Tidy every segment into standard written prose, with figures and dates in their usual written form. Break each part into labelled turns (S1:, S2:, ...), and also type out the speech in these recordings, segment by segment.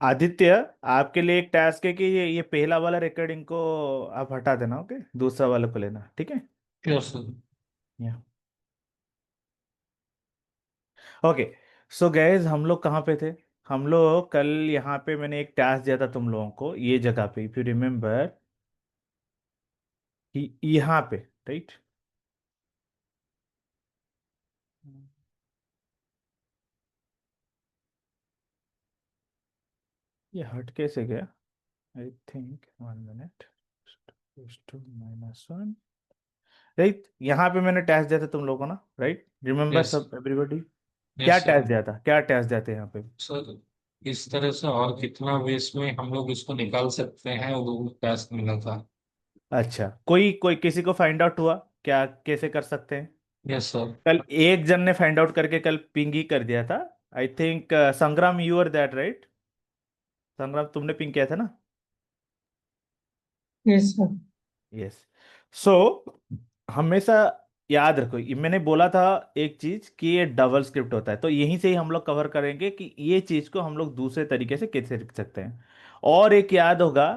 S1: आदित्य, आपके लिए एक टास्क है कि ये पहला वाला रिकॉर्डिंग को आप हटा देना। ओके, दूसरा वाला को लेना, ठीक है।
S2: Yes sir.
S1: या ओके। सो गैस, हम लोग कहाँ पे थे? हम लोग कल यहाँ पे मैंने एक टास्क दिया था तुम लोगों को, ये जगह पे, इफ यू रिमेम्बर, कि यहाँ पे, राइट। ये हट कैसे गया? I think 1 minute. -1, राइट। यहाँ पे मैंने टेस्ट दिया था तुम लोगों को ना, राइट, रिमेम्बर
S2: यस।
S1: सब एवरीबॉडी? क्या
S2: यस सर।
S1: टेस्ट दिया था, क्या टेस्ट दिया था यहाँ पे?
S2: सर, इस तरह से और कितना भी इसमें हम लोग इसको निकाल सकते हैं, वो टास्क मिला था।
S1: अच्छा, कोई कोई किसी को फाइंड आउट हुआ क्या, कैसे कर सकते हैं?
S2: Yes sir.
S1: कल एक जन ने फाइंड आउट करके कल पिंग ही कर दिया था। आई थिंक संग्राम, यू आर दैट, राइट? संग्राम, तुमने पिंग किया था ना?
S3: Yes sir.
S1: यस। सो हमेशा याद रखो, ये मैंने बोला था एक चीज कि ये डबल स्क्रिप्ट होता है, तो यहीं से ही हम लोग कवर करेंगे कि ये चीज को हम लोग दूसरे तरीके से कैसे लिख सकते हैं। और एक याद होगा,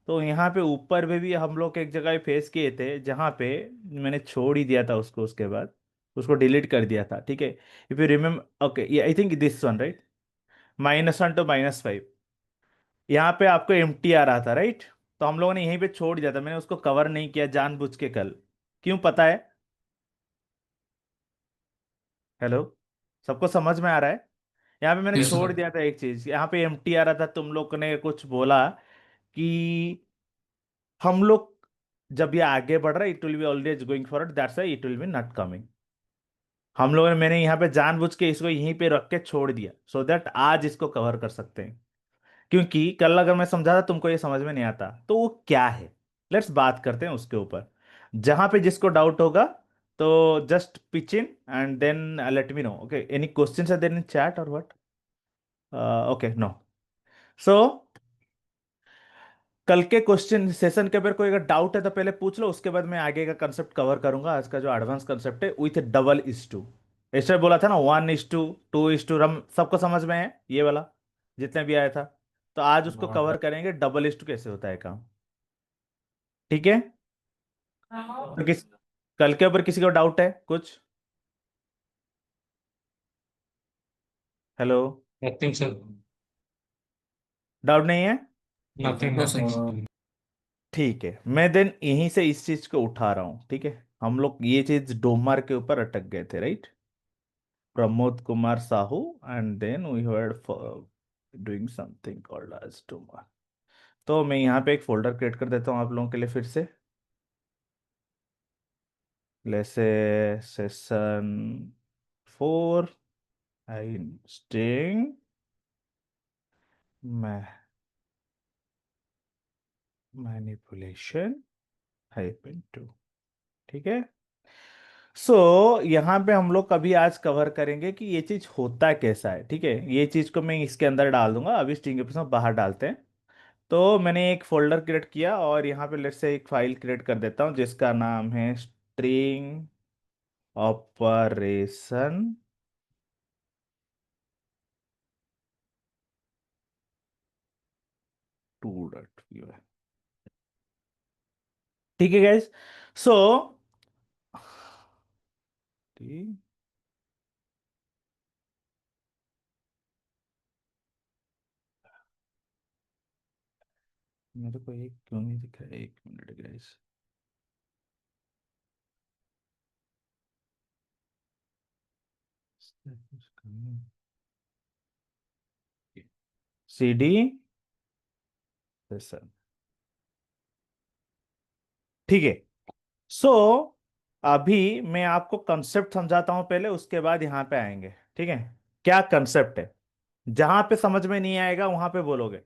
S1: तो यहाँ पे ऊपर में भी हम लोग एक जगह फेस किए थे जहाँ पे मैंने छोड़ ही दिया था उसको, उसके बाद उसको डिलीट कर दिया था, ठीक है। इफ यू रिमेम्बर, ओके, ये I think this one, right. -1 to -5, यहाँ पे आपको एम टी आ रहा था, राइट। तो हम लोगों ने यहीं पे छोड़ दिया था, मैंने उसको कवर नहीं किया जानबूझ के कल। क्यों, पता है? हेलो, सबको समझ में आ रहा है? यहाँ पे मैंने
S2: यस
S1: छोड़
S2: सर।
S1: दिया था एक चीज, यहाँ पे एम टी आ रहा था, तुम लोग ने कुछ बोला कि हम लोग जब ये आगे बढ़ रहा है, it will be always going forward, that's why it will B not coming. हम लोगों ने, मैंने यहाँ पे जानबूझ के इसको यहीं पे रख के छोड़ दिया, सो दैट आज इसको कवर कर सकते हैं। क्योंकि कल अगर मैं समझा था तुमको ये समझ में नहीं आता, तो वो क्या है, लेट्स बात करते हैं उसके ऊपर। जहां पे जिसको डाउट होगा, तो just pitch in and then let me know. Okay, any questions are there in chat और व्हाट? Okay, no. सो कल के क्वेश्चन सेशन के ऊपर कोई अगर डाउट है तो पहले पूछ लो, उसके बाद मैं आगे का कंसेप्ट कवर करूंगा, आज का जो एडवांस कंसेप्ट है विथ डबल इज टू। ऐसे बोला था ना, 1:2, 2:2, हम सबको समझ में है ये वाला, जितने भी आया था। तो आज उसको कवर करेंगे, डबल इज टू कैसे होता है काम, ठीक है। तो किस कल के ऊपर किसी को डाउट है कुछ? Hello,
S2: nothing sir.
S1: डाउट नहीं है?
S2: Nothing nothing.
S1: ठीक है, मैं देन यहीं से इस चीज को उठा रहा हूँ, ठीक है। हम लोग ये चीज डोमर के ऊपर अटक गए थे, right. Pramod Kumar Sahu, and then we were doing something called as domer. तो मैं यहाँ पे एक फोल्डर क्रिएट कर देता हूँ आप लोगों के लिए फिर से। जैसे सेशन 4, आई स्टिंग मैनिपुलेशन -2, ठीक है। सो यहाँ पे हम लोग कभी आज कवर करेंगे कि ये चीज होता कैसा है, ठीक है। ये चीज को मैं इसके अंदर डाल दूंगा, अभी स्ट्रिंग के में बाहर डालते हैं। तो मैंने एक फोल्डर क्रिएट किया और यहाँ पे लेट्स से एक फाइल क्रिएट कर देता हूँ जिसका नाम है स्ट्रिंग ऑपरेशन 2.py, ठीक है गाइस। सो मेरे को एक क्यों नहीं दिख रहा है, 1 minute guys. C D session, ठीक है। सो अभी मैं आपको कंसेप्ट समझाता हूं पहले, उसके बाद यहां पे आएंगे, ठीक है। क्या कंसेप्ट है, जहां पे समझ में नहीं आएगा वहां पे बोलोगे।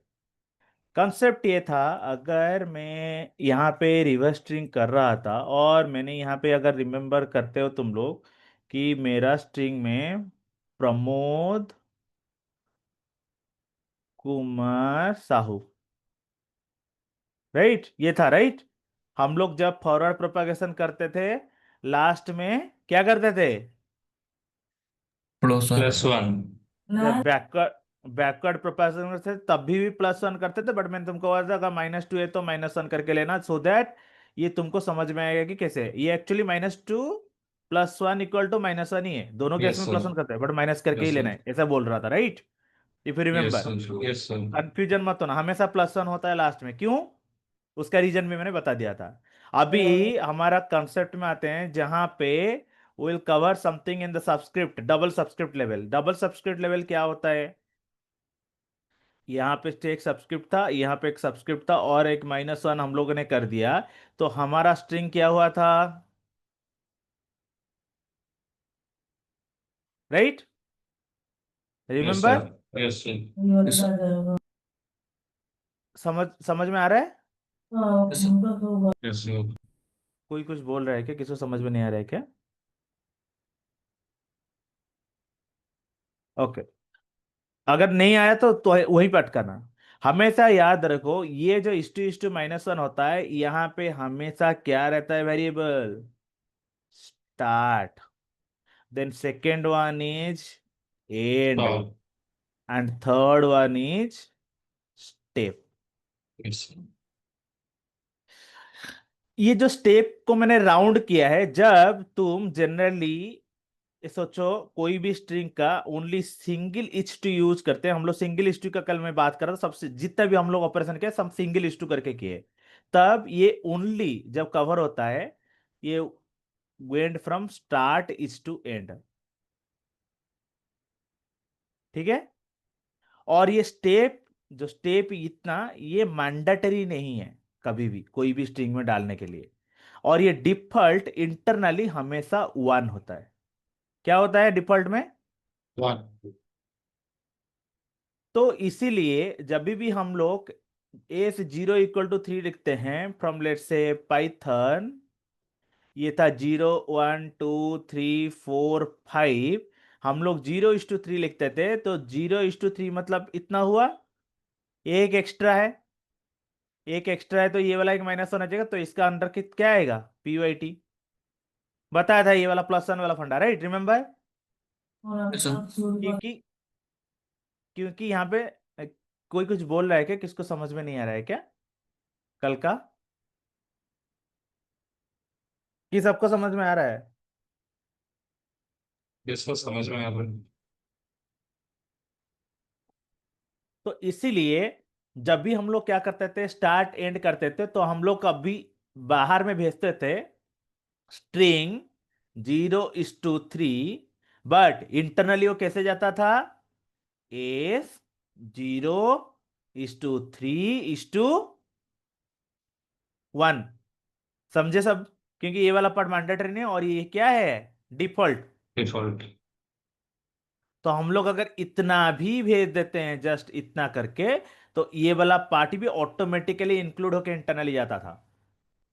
S1: कंसेप्ट ये था, अगर मैं यहाँ पे रिवर्स स्ट्रिंग कर रहा था और मैंने यहाँ पे, अगर रिमेम्बर करते हो तुम लोग, कि मेरा स्ट्रिंग में प्रमोद कुमार साहू, राइट, ये था, राइट। हम लोग जब फॉरवर्ड प्रोपागेशन करते थे, लास्ट में क्या करते थे?
S3: Plus one.
S2: +1।
S1: जब बैकवर्ड बैकवर्ड प्रोपोर्शनल करते थे तब भी प्लस वन करते थे, बट मैंने तुमको बोला था अगर -2 है तो -1 करके लेना, सो दैट ये तुमको समझ में आएगा कि कैसे है। ये एक्चुअली -2 + 1 = -1 ही है, दोनों केस
S2: यस
S1: में
S2: सर।
S1: +1 करते हैं, बट माइनस करके ही
S2: यस
S1: लेना
S2: सर।
S1: है, ऐसा बोल रहा था, right? If you
S2: yes
S1: remember.
S2: Sir. Yes sir.
S1: Confusion मत होना, हमेशा +1 होता है लास्ट में, क्यों? उसका रीजन भी मैंने बता दिया था। अभी हमारा कंसेप्ट में आते हैं जहां पे will cover something in the subscript, double subscript level. Double subscript level क्या होता है? यहाँ पे एक सबस्क्रिप्ट था, यहाँ पे एक सबस्क्रिप्ट था, और एक -1 हम लोगों ने कर दिया, तो हमारा स्ट्रिंग क्या हुआ था? Right?
S2: Yes
S1: remember?
S2: Sir. Yes sir.
S1: समझ में आ रहा है?
S2: Yes sir.
S1: कोई कुछ बोल रहा है क्या? किसी को समझ में नहीं आ रहा है क्या? ओके, अगर नहीं आया तो वही पे अटकाना। हमेशा याद रखो, ये जो इस टू -1 होता है, यहाँ पे हमेशा क्या रहता है? Variable start, then second one is end,
S2: stop.
S1: And third one is step.
S2: Yes sir.
S1: ये जो स्टेप को मैंने राउंड किया है, जब तुम जनरली सोचो कोई भी स्ट्रिंग का only single each to use करते हैं, हम लोग सिंगल इच टू का कल मैं बात कर रहा था, सबसे जितना भी हम लोग ऑपरेशन किए सब सिंगल इच टू करके किए, तब ये ओनली जब कवर होता है, ये went from start each to end, ठीक है? और ये स्टेप, जो स्टेप इतना, ये मैंडेटरी नहीं है कभी भी कोई भी स्ट्रिंग में डालने के लिए, और ये डिफॉल्ट इंटरनली हमेशा 1 होता है। क्या होता है डिफॉल्ट में?
S2: वन।
S1: तो इसीलिए जब भी हम लोग ए से 0 = 3 लिखते हैं फ्रॉम लेट से पाइथन, ये था 0 1 2 3 4 5, हम लोग 0:3 लिखते थे, तो 0:3 मतलब इतना हुआ, एक एक्स्ट्रा है, एक एक्स्ट्रा है, तो ये वाला एक -1 आ जाएगा, तो इसका अंडर कित क्या आएगा? PYT। बताया था ये वाला +1 वाला फंडा, राइट? रिमेम्बर?
S2: Yes sir.
S1: क्योंकि क्योंकि यहाँ पे कोई कुछ बोल रहा है क्या? किसको समझ में नहीं आ रहा है क्या कल का? कि सबको समझ में आ रहा है?
S2: यस सर, समझ में आ रहा है।
S1: तो इसीलिए जब भी हम लोग क्या करते थे, स्टार्ट एंड करते थे, तो हम लोग कभी बाहर में भेजते थे स्ट्रिंग 0:3, बट इंटरनली वो कैसे जाता था? एस 0:3:1। समझे सब? क्योंकि ये वाला पार्ट मैंडेटरी नहीं है, और ये क्या है? डिफॉल्ट।
S2: डिफॉल्ट।
S1: तो हम लोग अगर इतना भी भेज देते हैं, जस्ट इतना करके, तो ये वाला पार्ट भी ऑटोमेटिकली इंक्लूड होकर इंटरनली जाता था।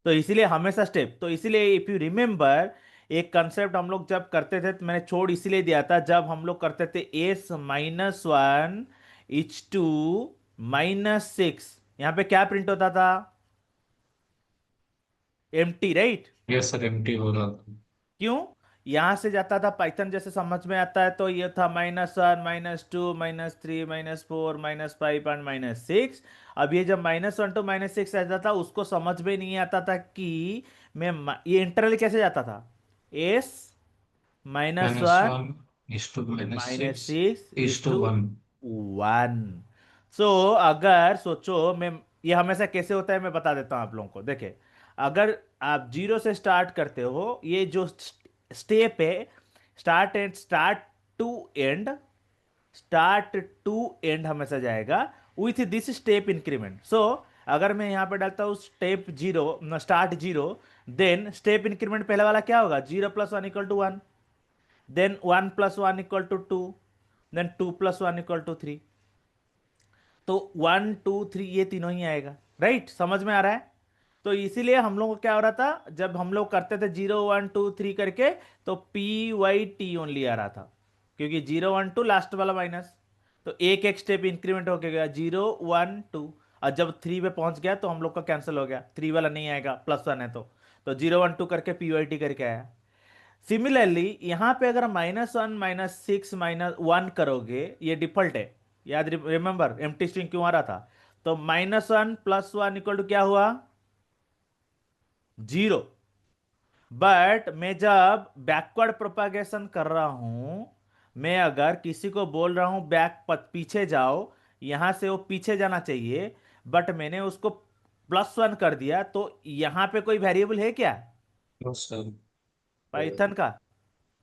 S1: तो इसीलिए हमेशा स्टेप, तो इसीलिए इफ यू रिमेंबर, एक कंसेप्ट हम लोग जब करते थे, तो मैंने छोड़ इसीलिए दिया था, जब हम लोग करते थे S-1 H2 -6, यहां पे क्या प्रिंट होता था? Empty, right?
S2: Yes sir, empty हो रहा था।
S1: क्यों? यहां से जाता था पाइथन, जैसे समझ में आता है, तो ये था -1 -2 -3 -4 -5 एंड -6। अब ये जब -1 to -6 आता था, उसको समझ में नहीं आता था कि ये इंटरनल कैसे जाता था? S -1
S2: -1 is to -6
S1: -6
S2: is
S1: is
S2: to
S1: to
S2: 1।
S1: 1। So अगर सोचो, मैं ये हमेशा कैसे होता है मैं बता देता हूं आप लोगों को, देखे, अगर आप 0 से स्टार्ट करते हो, ये जो स्टेप है, start to end, start to end हमेशा जाएगा with this step increment. So अगर मैं यहां पे डालता हूं step 0, start 0, then step increment पहले वाला क्या होगा? 0 + 1 = 1, देन 1 + 1 = 2, देन 2 + 1 = 3, तो 1 2 3 ये तीनों ही आएगा, राइट? समझ में आ रहा है? तो इसीलिए हम लोग को क्या हो रहा था, जब हम लोग करते थे 0 1 2 3 करके, तो PYT ओनली आ रहा था, क्योंकि 0 1 2 लास्ट वाला माइनस, तो एक एक स्टेप इंक्रीमेंट होके गया 0 1 2, और जब 3 पे पहुंच गया तो हम लोग का कैंसिल हो गया, 3 वाला नहीं आएगा, +1 है तो 0 1 2 करके PYT करके आया। सिमिलरली यहां पे अगर -1 -6 -1 करोगे, ये डिफॉल्ट है, याद रिमेंबर एम्प्टी स्ट्रिंग क्यों आ रहा था? तो -1 + 1 इक्वल टू क्या हुआ? 0। बट मैं जब बैकवर्ड प्रोपागेशन कर रहा हूं, मैं अगर किसी को बोल रहा हूं पीछे जाओ, यहां से वो पीछे जाना चाहिए, बट मैंने उसको +1 कर दिया, तो यहां पे कोई वेरिएबल है क्या
S2: नो सर।
S1: पाइथन का?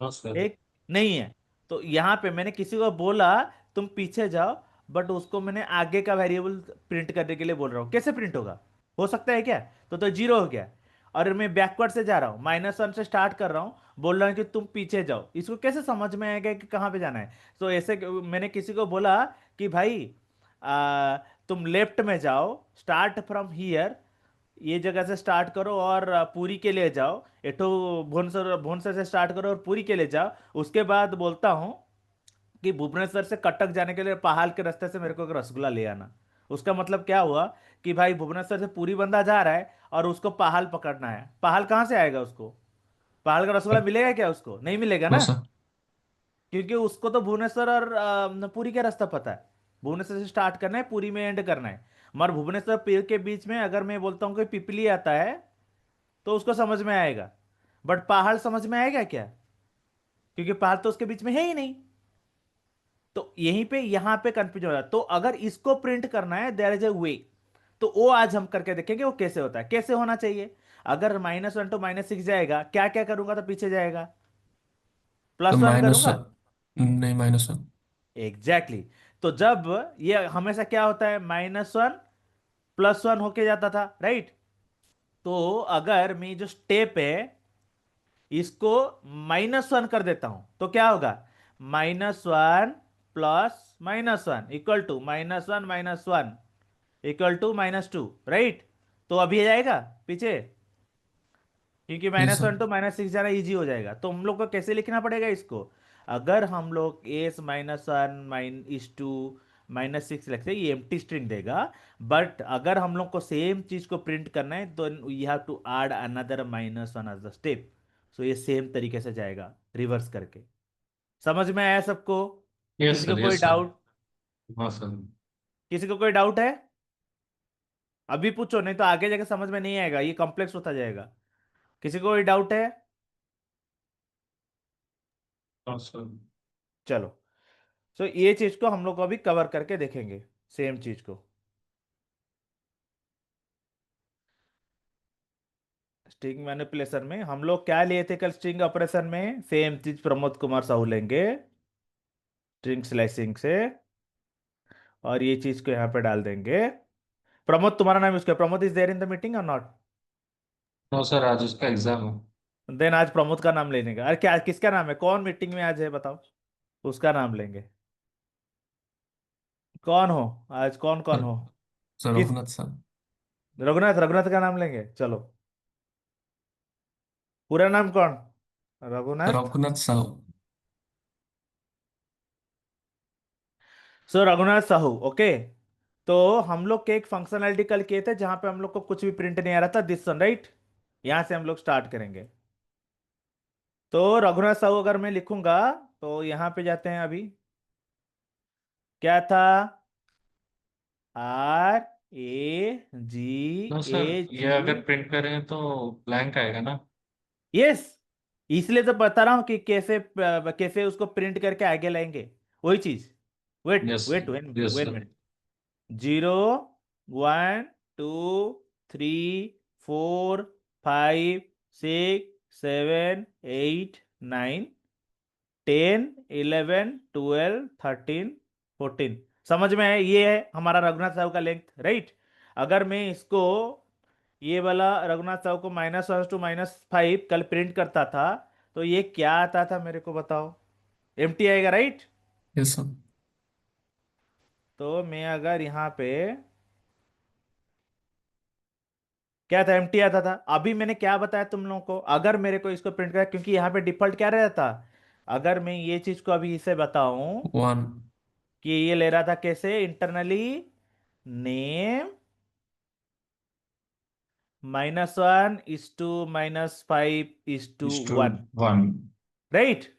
S2: No sir.
S1: एक नहीं है। तो यहां पे मैंने किसी को बोला तुम पीछे जाओ, बट उसको मैंने आगे का वेरिएबल प्रिंट करने के लिए बोल रहा हूं, कैसे प्रिंट होगा? हो सकता है क्या? तो 0 हो गया। और मैं बैकवर्ड से जा रहा हूँ, -1 से स्टार्ट कर रहा हूँ, बोल रहा हूँ कि तुम पीछे जाओ, इसको कैसे समझ में आएगा कि कहाँ पे जाना है? तो ऐसे मैंने किसी को बोला कि भाई आ, तुम लेफ्ट में जाओ, स्टार्ट फ्रॉम हियर, ये जगह से स्टार्ट करो और पूरी के लिए जाओ, एठो भुवनेश्वर भुवनेश्वर से स्टार्ट करो और पूरी के लिए जाओ। उसके बाद बोलता हूँ कि भुवनेश्वर से कटक जाने के लिए पहाड़ के रास्ते से मेरे को एक रसगुल्ला ले आना। उसका मतलब क्या हुआ कि भाई भुवनेश्वर से पूरी बंदा जा रहा है और उसको पहाड़ पकड़ना है। पहाड़ कहाँ से आएगा उसको? पहाड़ का रसगुल्ला मिलेगा क्या? उसको नहीं मिलेगा
S2: नो
S1: ना,
S2: सर।
S1: क्योंकि उसको तो भुवनेश्वर और पुरी का रास्ता पता है। भुवनेश्वर से स्टार्ट करना है, पुरी में एंड करना है। मगर भुवनेश्वर पीर के बीच में अगर मैं बोलता हूँ कि पिपली आता है, तो उसको समझ में आएगा। बट पहाड़ समझ में आएगा क्या? क्योंकि पहाड़ तो उसके बीच में है ही नहीं। तो यहीं पे यहां पे कंफ्यूजन हो रहा है। तो अगर इसको प्रिंट करना है, देयर इज ए वे। तो वो आज हम करके देखेंगे वो कैसे होता है, कैसे होना चाहिए। अगर -1 to -6 जाएगा, क्या क्या करूंगा तो पीछे जाएगा?
S2: तो
S1: +1
S2: माइनस
S1: करूंगा।
S2: नहीं, -1।
S1: Exactly exactly। तो जब ये हमेशा क्या होता है, -1 + 1 होके जाता था, राइट? तो अगर मैं जो स्टेप है इसको -1 कर देता हूं, तो क्या होगा? -1 + -1 equal to -1 - 1 equal to -2, right? तो अभी जाएगा पीछे, क्योंकि
S2: यस सर।
S1: -1 to -6 जाना इजी हो जाएगा। तो हम लोग को कैसे लिखना पड़ेगा इसको? अगर हम लोग एस -1 - 2 -6 लिखते हैं, ये एम्प्टी स्ट्रिंग देगा। बट अगर हम लोग को सेम चीज को प्रिंट करना है, तो you have to add another -1 as the step. So ये सेम तरीके से जाएगा रिवर्स करके। समझ में आया सबको?
S2: यस
S1: किसी को
S2: सर।
S1: कोई
S2: यस सर।
S1: डाउट?
S2: हाँ सर।
S1: किसी को कोई डाउट है? अभी पूछो, नहीं तो आगे जाके समझ में नहीं आएगा, ये कॉम्प्लेक्स होता जाएगा। किसी को कोई डाउट है?
S2: हाँ सर।
S1: चलो। सो ये चीज को हम लोग को अभी कवर करके देखेंगे, सेम चीज को। स्ट्रिंग मैनिपुलेशन में हम लोग क्या लिए थे कल? स्ट्रिंग ऑपरेशन में सेम चीज प्रमोद कुमार साहू लेंगे स्ट्रिंग स्लाइसिंग से, और ये चीज को यहाँ पे डाल देंगे। प्रमोद तुम्हारा नाम यूज किया, Pramod is there in the meeting और नॉट?
S2: नो सर, आज उसका एग्जाम है।
S1: देन आज प्रमोद का नाम लेने का। अरे क्या, किसका नाम है? कौन मीटिंग में आज है बताओ, उसका नाम लेंगे। कौन हो आज, कौन कौन
S2: सर।
S1: हो?
S2: सर
S1: किस?
S2: रघुनाथ सर।
S1: रघुनाथ, रघुनाथ का नाम लेंगे, चलो। पूरा नाम कौन? रघुनाथ।
S2: रघुनाथ साहू।
S1: सो रघुनाथ साहू, ओके। तो हम लोग के एक फंक्शनैलिटी कल किए थे जहां पे हम लोग को कुछ भी प्रिंट नहीं आ रहा था, दिस वन, राइट? यहां से हम लोग स्टार्ट करेंगे। तो रघुनाथ साहू अगर मैं लिखूंगा, तो यहां पे जाते हैं अभी। क्या था?
S2: No
S1: RAGAG।
S2: सर, ये अगर प्रिंट करें तो ब्लैंक आएगा ना?
S1: यस, इसलिए तो बता रहा हूं कि कैसे कैसे उसको प्रिंट करके आगे लाएंगे, वही चीज। Wait
S2: yes.
S1: Wait wait
S2: yes
S1: wait
S2: sir.
S1: Minute. 0 1 2 3 4 5 6 7 8 9 10 11 12 13 14। समझ में है? ये है हमारा रघुनाथ साहब का लेंथ, राइट? अगर मैं इसको, ये वाला रघुनाथ साहब को -1 to -5 कल प्रिंट करता था, तो ये क्या आता था मेरे को बताओ? एम्प्टी आएगा, राइट?
S2: Yes sir.
S1: तो मैं अगर यहाँ पे, क्या था? एम्प्टी आता था। अभी मैंने क्या बताया तुम लोगों को, अगर मेरे को इसको प्रिंट करा, क्योंकि यहाँ पे डिफॉल्ट क्या रहता, अगर मैं ये चीज को अभी इसे बताऊं
S2: 1।
S1: कि ये ले रहा था कैसे internally, name -1 - -5
S2: to
S1: one,
S2: 1।
S1: Right?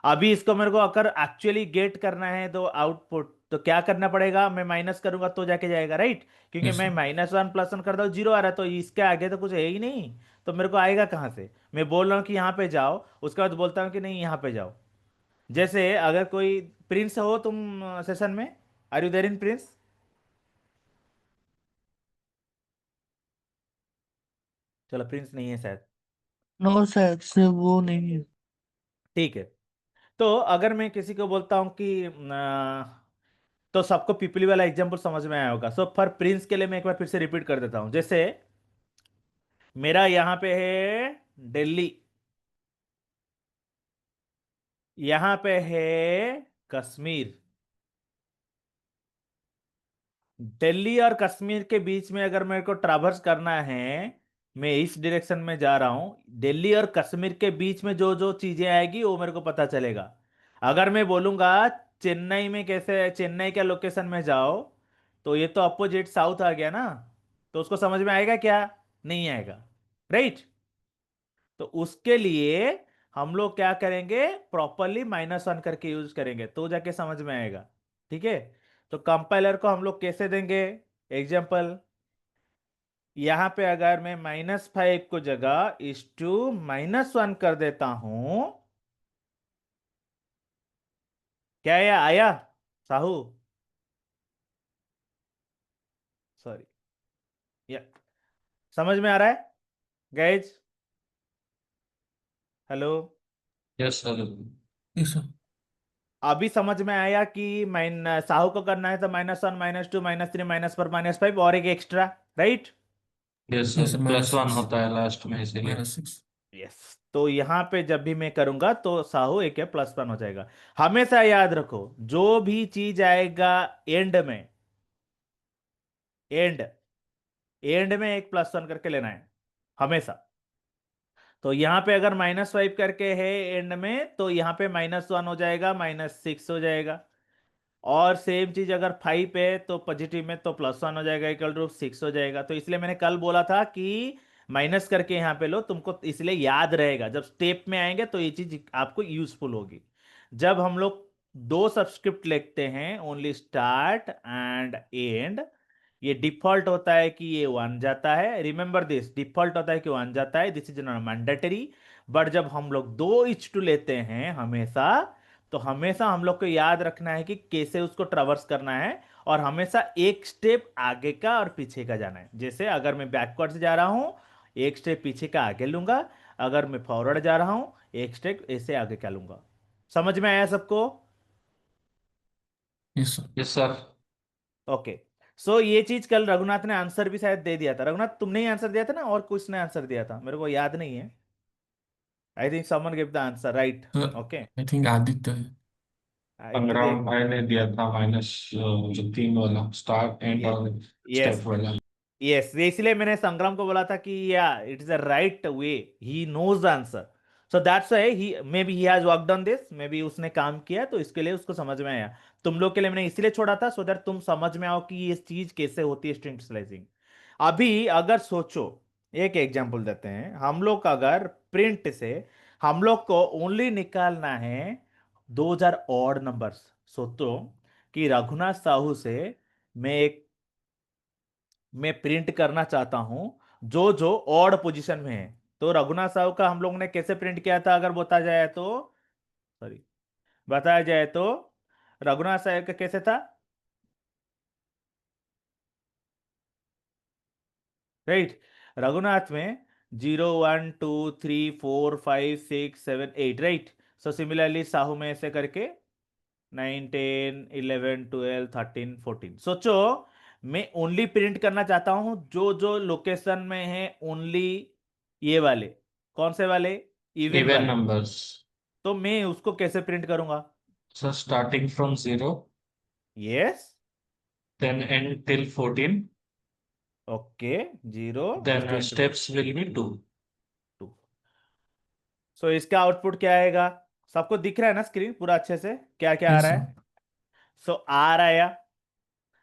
S1: अभी इसको मेरे को अगर एक्चुअली गेट करना है तो आउटपुट तो क्या करना पड़ेगा, मैं माइनस करूंगा तो जाके जाएगा, राइट। क्योंकि
S3: यस
S1: मैं
S3: सर।
S1: -1 +1 करता हूँ, जीरो आ रहा है, तो इसके आगे तो कुछ है ही नहीं। तो मेरे को आएगा कहाँ से। मैं बोल रहा हूँ कि यहाँ पे जाओ, उसके बाद बोलता हूँ कि नहीं यहाँ पे जाओ। जैसे अगर कोई, प्रिंस हो तुम सेशन में, are you there in Prince. चलो प्रिंस नहीं है शायद।
S3: नो शायद से वो नहीं है।
S1: ठीक है। तो अगर मैं किसी को बोलता हूँ कि तो सबको पीपली वाला एग्जांपल समझ में आया होगा। सो फॉर प्रिंस के लिए मैं एक बार फिर से रिपीट कर देता हूँ। जैसे मेरा यहाँ पे है दिल्ली, यहाँ पे है कश्मीर। दिल्ली और कश्मीर के बीच में अगर मेरे को ट्रैवर्स करना है, मैं इस डायरेक्शन में जा रहा हूं, दिल्ली और कश्मीर के बीच में जो जो चीजें आएगी वो मेरे को पता चलेगा। अगर मैं बोलूंगा चेन्नई में, कैसे चेन्नई के लोकेशन में जाओ, तो ये तो अपोजिट साउथ आ गया ना, तो उसको समझ में आएगा क्या, नहीं आएगा, राइट। तो उसके लिए हम लोग क्या करेंगे, प्रॉपरली -1 करके यूज करेंगे तो जाके समझ में आएगा। ठीक है। तो कंपाइलर को हम लोग कैसे देंगे, एग्जाम्पल, यहां पे अगर मैं -5 को जगह -1 कर देता हूं, क्या ये आया साहू, सॉरी, या समझ में आ रहा है guys, hello.
S2: Yes sir.
S3: Yes sir.
S1: अभी समझ में आया कि साहू को करना है तो -1 -2 -3 -4 -5 और एक extra, right.
S2: Yes
S3: yes
S2: sir,
S3: sir
S2: +1
S3: -6।
S2: होता है लास्ट में इसीलिए।
S3: -6।
S1: यस। तो यहां पे जब भी मैं करूंगा तो साहू एक है +1 हो जाएगा। हमेशा याद रखो, जो भी चीज आएगा एंड में, एंड एंड में एक +1 करके लेना है हमेशा। तो यहां पे अगर -5 करके है एंड में, तो यहां पे -1 हो जाएगा, -6 हो जाएगा। और सेम चीज अगर 5 है तो पॉजिटिव में, तो +1 हो जाएगा, =6 हो जाएगा। तो इसलिए मैंने कल बोला था कि माइनस करके यहाँ पे लो, तुमको इसलिए याद रहेगा, जब स्टेप में आएंगे तो ये चीज आपको यूजफुल होगी। जब हम लोग दो सबस्क्रिप्ट लिखते हैं, ओनली स्टार्ट एंड एंड, ये डिफॉल्ट होता है कि ये 1 जाता है, रिमेंबर दिस, डिफॉल्ट होता है कि 1 जाता है, this is not mandatory. But जब हम लोग दो इच टू लेते हैं हमेशा, तो हमेशा हम लोग को याद रखना है कि कैसे उसको ट्रैवर्स करना है, और हमेशा एक स्टेप आगे का और पीछे का जाना है। जैसे अगर मैं बैकवर्ड से जा रहा हूं, एक स्टेप पीछे का आगे लूंगा, अगर मैं फॉरवर्ड जा रहा हूं, एक स्टेप ऐसे आगे का लूंगा। समझ में आया सबको।
S3: Yes sir.
S2: Yes sir.
S1: Okay. So ये चीज कल रघुनाथ ने आंसर भी शायद दे दिया था। रघुनाथ तुमने ही आंसर दिया था ना, और कुछ ने आंसर दिया था, मेरे को याद नहीं है। I think someone give the answer, right.
S3: Sir
S1: okay.
S3: I think Aditya है।
S1: आदित्य
S2: संग्राम
S1: देख।
S2: भाई ने दिया था माइनस, जो 3 वाला स्टार्ट एंड
S1: ये,
S2: और
S1: यस,
S2: स्टेप वाला।
S1: यस, इसलिए मैंने संग्राम को बोला था कि या it is the right way, he knows the answer. So that's why he, maybe he has worked on this, maybe उसने काम किया तो इसके लिए उसको समझ में आया। तुम लोग के लिए मैंने इसलिए छोड़ा था, सो दैट तुम समझ में आओ कि ये चीज कैसे होती है, स्ट्रिंग स्लाइसिंग। अभी अगर सोचो, एक एग्जांपल देते हैं, हम लोग का अगर प्रिंट से हम लोग को ओनली निकालना है 2000 ऑड नंबर्स। सोचो कि रघुनाथ साहू से मैं एक, मैं प्रिंट करना चाहता हूं जो जो ऑड पोजीशन में है। तो रघुनाथ साहू का हम लोग ने कैसे प्रिंट किया था, अगर बताया जाए तो, सॉरी, बताया जाए तो रघुनाथ साहब का कैसे था, राइट। रघुनाथ में 0 1 2 3 4 5 6 7 8, राइट। सो सिमिलरली साहू में ऐसे करके 9 10 11 12 13 14। सोचो, मैं ओनली प्रिंट करना चाहता हूं जो जो लोकेशन में है, ओनली ये वाले, कौन से वाले, इवन
S2: इवन
S1: वाले।
S2: नंबर्स।
S1: तो मैं उसको कैसे प्रिंट करूंगा।
S2: Sir starting from 0,
S1: yes.
S2: Then end till 14,
S1: okay. 0
S2: then
S1: till
S2: steps will be 2।
S1: 2। So इसका आउटपुट क्या आएगा, सबको दिख रहा है ना स्क्रीन पूरा अच्छे से, क्या क्या आ
S3: यस
S1: रहा
S3: सर।
S1: है। सो आर आया,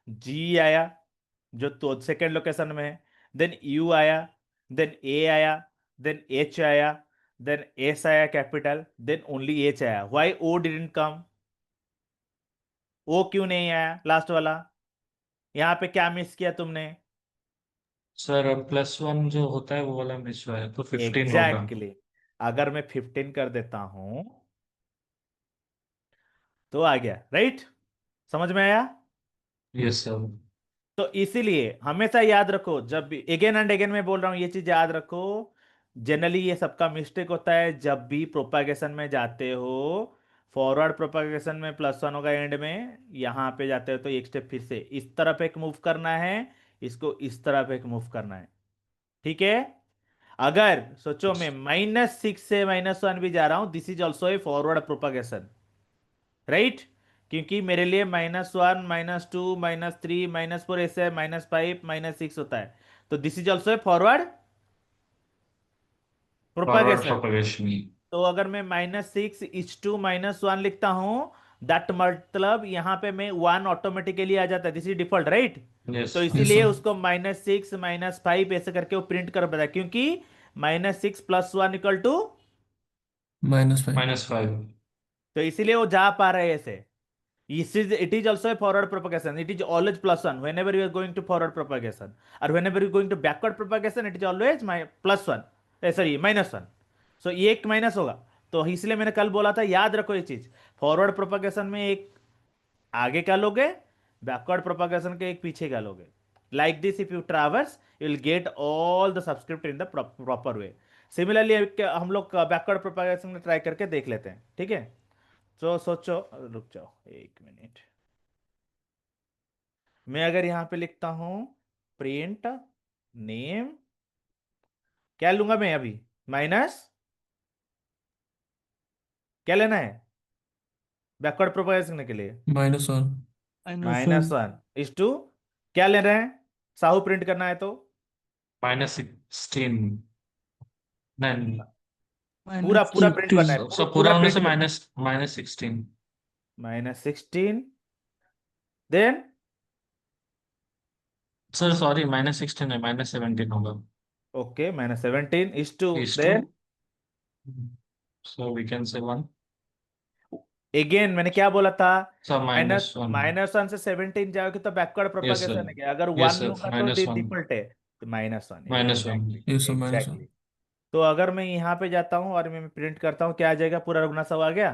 S1: जी आया जो तो सेकेंड लोकेशन में है, देन यू आया, देन ए आया, देन एच आया, देन एस आया कैपिटल, देन ओनली एच आया, व्हाई ओ डिडंट कम। ओ क्यों नहीं आया लास्ट वाला? यहाँ पे क्या मिस किया तुमने?
S2: सर +1 जो होता है वो वाला मिस हुआ है, तो 15 होगा।
S1: Exactly exactly. अगर मैं 15 कर देता हूं तो आ गया, राइट? समझ में आया?
S2: Yes sir.
S1: तो इसीलिए हमेशा याद रखो, जब भी अगेन एंड अगेन मैं बोल रहा हूं ये चीज याद रखो, जनरली ये सबका मिस्टेक होता है जब भी प्रोपागेशन में जाते हो। फॉरवर्ड प्रोपागेशन में +1 होगा एंड में, यहां पे जाते हो तो एक स्टेप फिर से इस तरफ एक मूव करना है, इसको इस तरफ एक मूव करना है। ठीक है? अगर सोचो मैं -6 से -1 भी जा रहा हूं, this is also a forward propagation, right? क्योंकि मेरे लिए -1 -2 -3 -4 ऐसे -5 -6 होता है, तो this is also a forward
S2: forward
S1: propagation.
S2: Propagation.
S1: तो अगर मैं -6 -1 लिखता हूं, दैट मतलब यहां पे मैं 1 ऑटोमेटिकली आ जाता है, this is default, right?
S2: Yes
S1: तो
S3: यस
S1: इसीलिए
S3: सर।
S1: उसको -6 -5 ऐसे करके वो प्रिंट कर बताया, क्योंकि -6 +1 =
S3: -5।
S2: -5।
S1: तो इसीलिए वो जा पा रहे हैं ऐसे। It is also a forward propagation. It is always +1 whenever you are going to forward propagation. Or whenever you are going to backward propagation, it is always +1. Sorry -1. सो ये एक माइनस होगा। तो इसलिए मैंने कल बोला था, याद रखो ये चीज। फॉरवर्ड प्रोपागेशन में एक आगे का लोगे, बैकवर्ड प्रोपागेशन के एक पीछे का लोगे। Like this if you traverse, you will get all the subscript in the proper way. Similarly हम लोग बैकवर्ड प्रोपागेशन में ट्राई करके देख लेते हैं, ठीक है? तो सोचो, रुक जाओ 1 मिनट। मैं अगर यहां पे लिखता हूं प्रिंट नेम, क्या लूंगा मैं अभी? माइनस, क्या लेना है बैकवर्ड प्रोपागेशन के लिए?
S3: -1।
S1: -1 इज टू, क्या ले रहे हैं? साहू प्रिंट करना है तो
S2: -16। नहीं,
S1: पूरा पूरा प्रिंट
S3: -15।
S1: करना है,
S2: सब
S1: पूरा
S2: पूरा होने
S1: प्रिंट
S2: से
S1: करना है।
S2: -16।
S1: -16, देन
S2: सर सॉरी, -16 है, -17 होगा।
S1: Okay, -17 is to,
S2: is to,
S1: then
S2: so we can say 1।
S1: Again मैंने क्या बोला था?
S2: Sir
S1: minus
S2: -1।
S1: -1 से 17 जाओगे तो बैकवर्ड
S2: यस सर।
S1: प्रोपागेशन है क्या? अगर
S2: यस
S1: 1
S2: सर,
S1: लूंगा तो
S2: -1।
S1: डिफॉल्ट है, तो -1,
S2: -1।
S1: Exactly
S3: yes sir, -1।
S1: एग्जैक्टली। तो अगर मैं यहाँ पे जाता हूँ और मैं प्रिंट करता हूँ, क्या आ जाएगा? पूरा रुगना सब आ गया।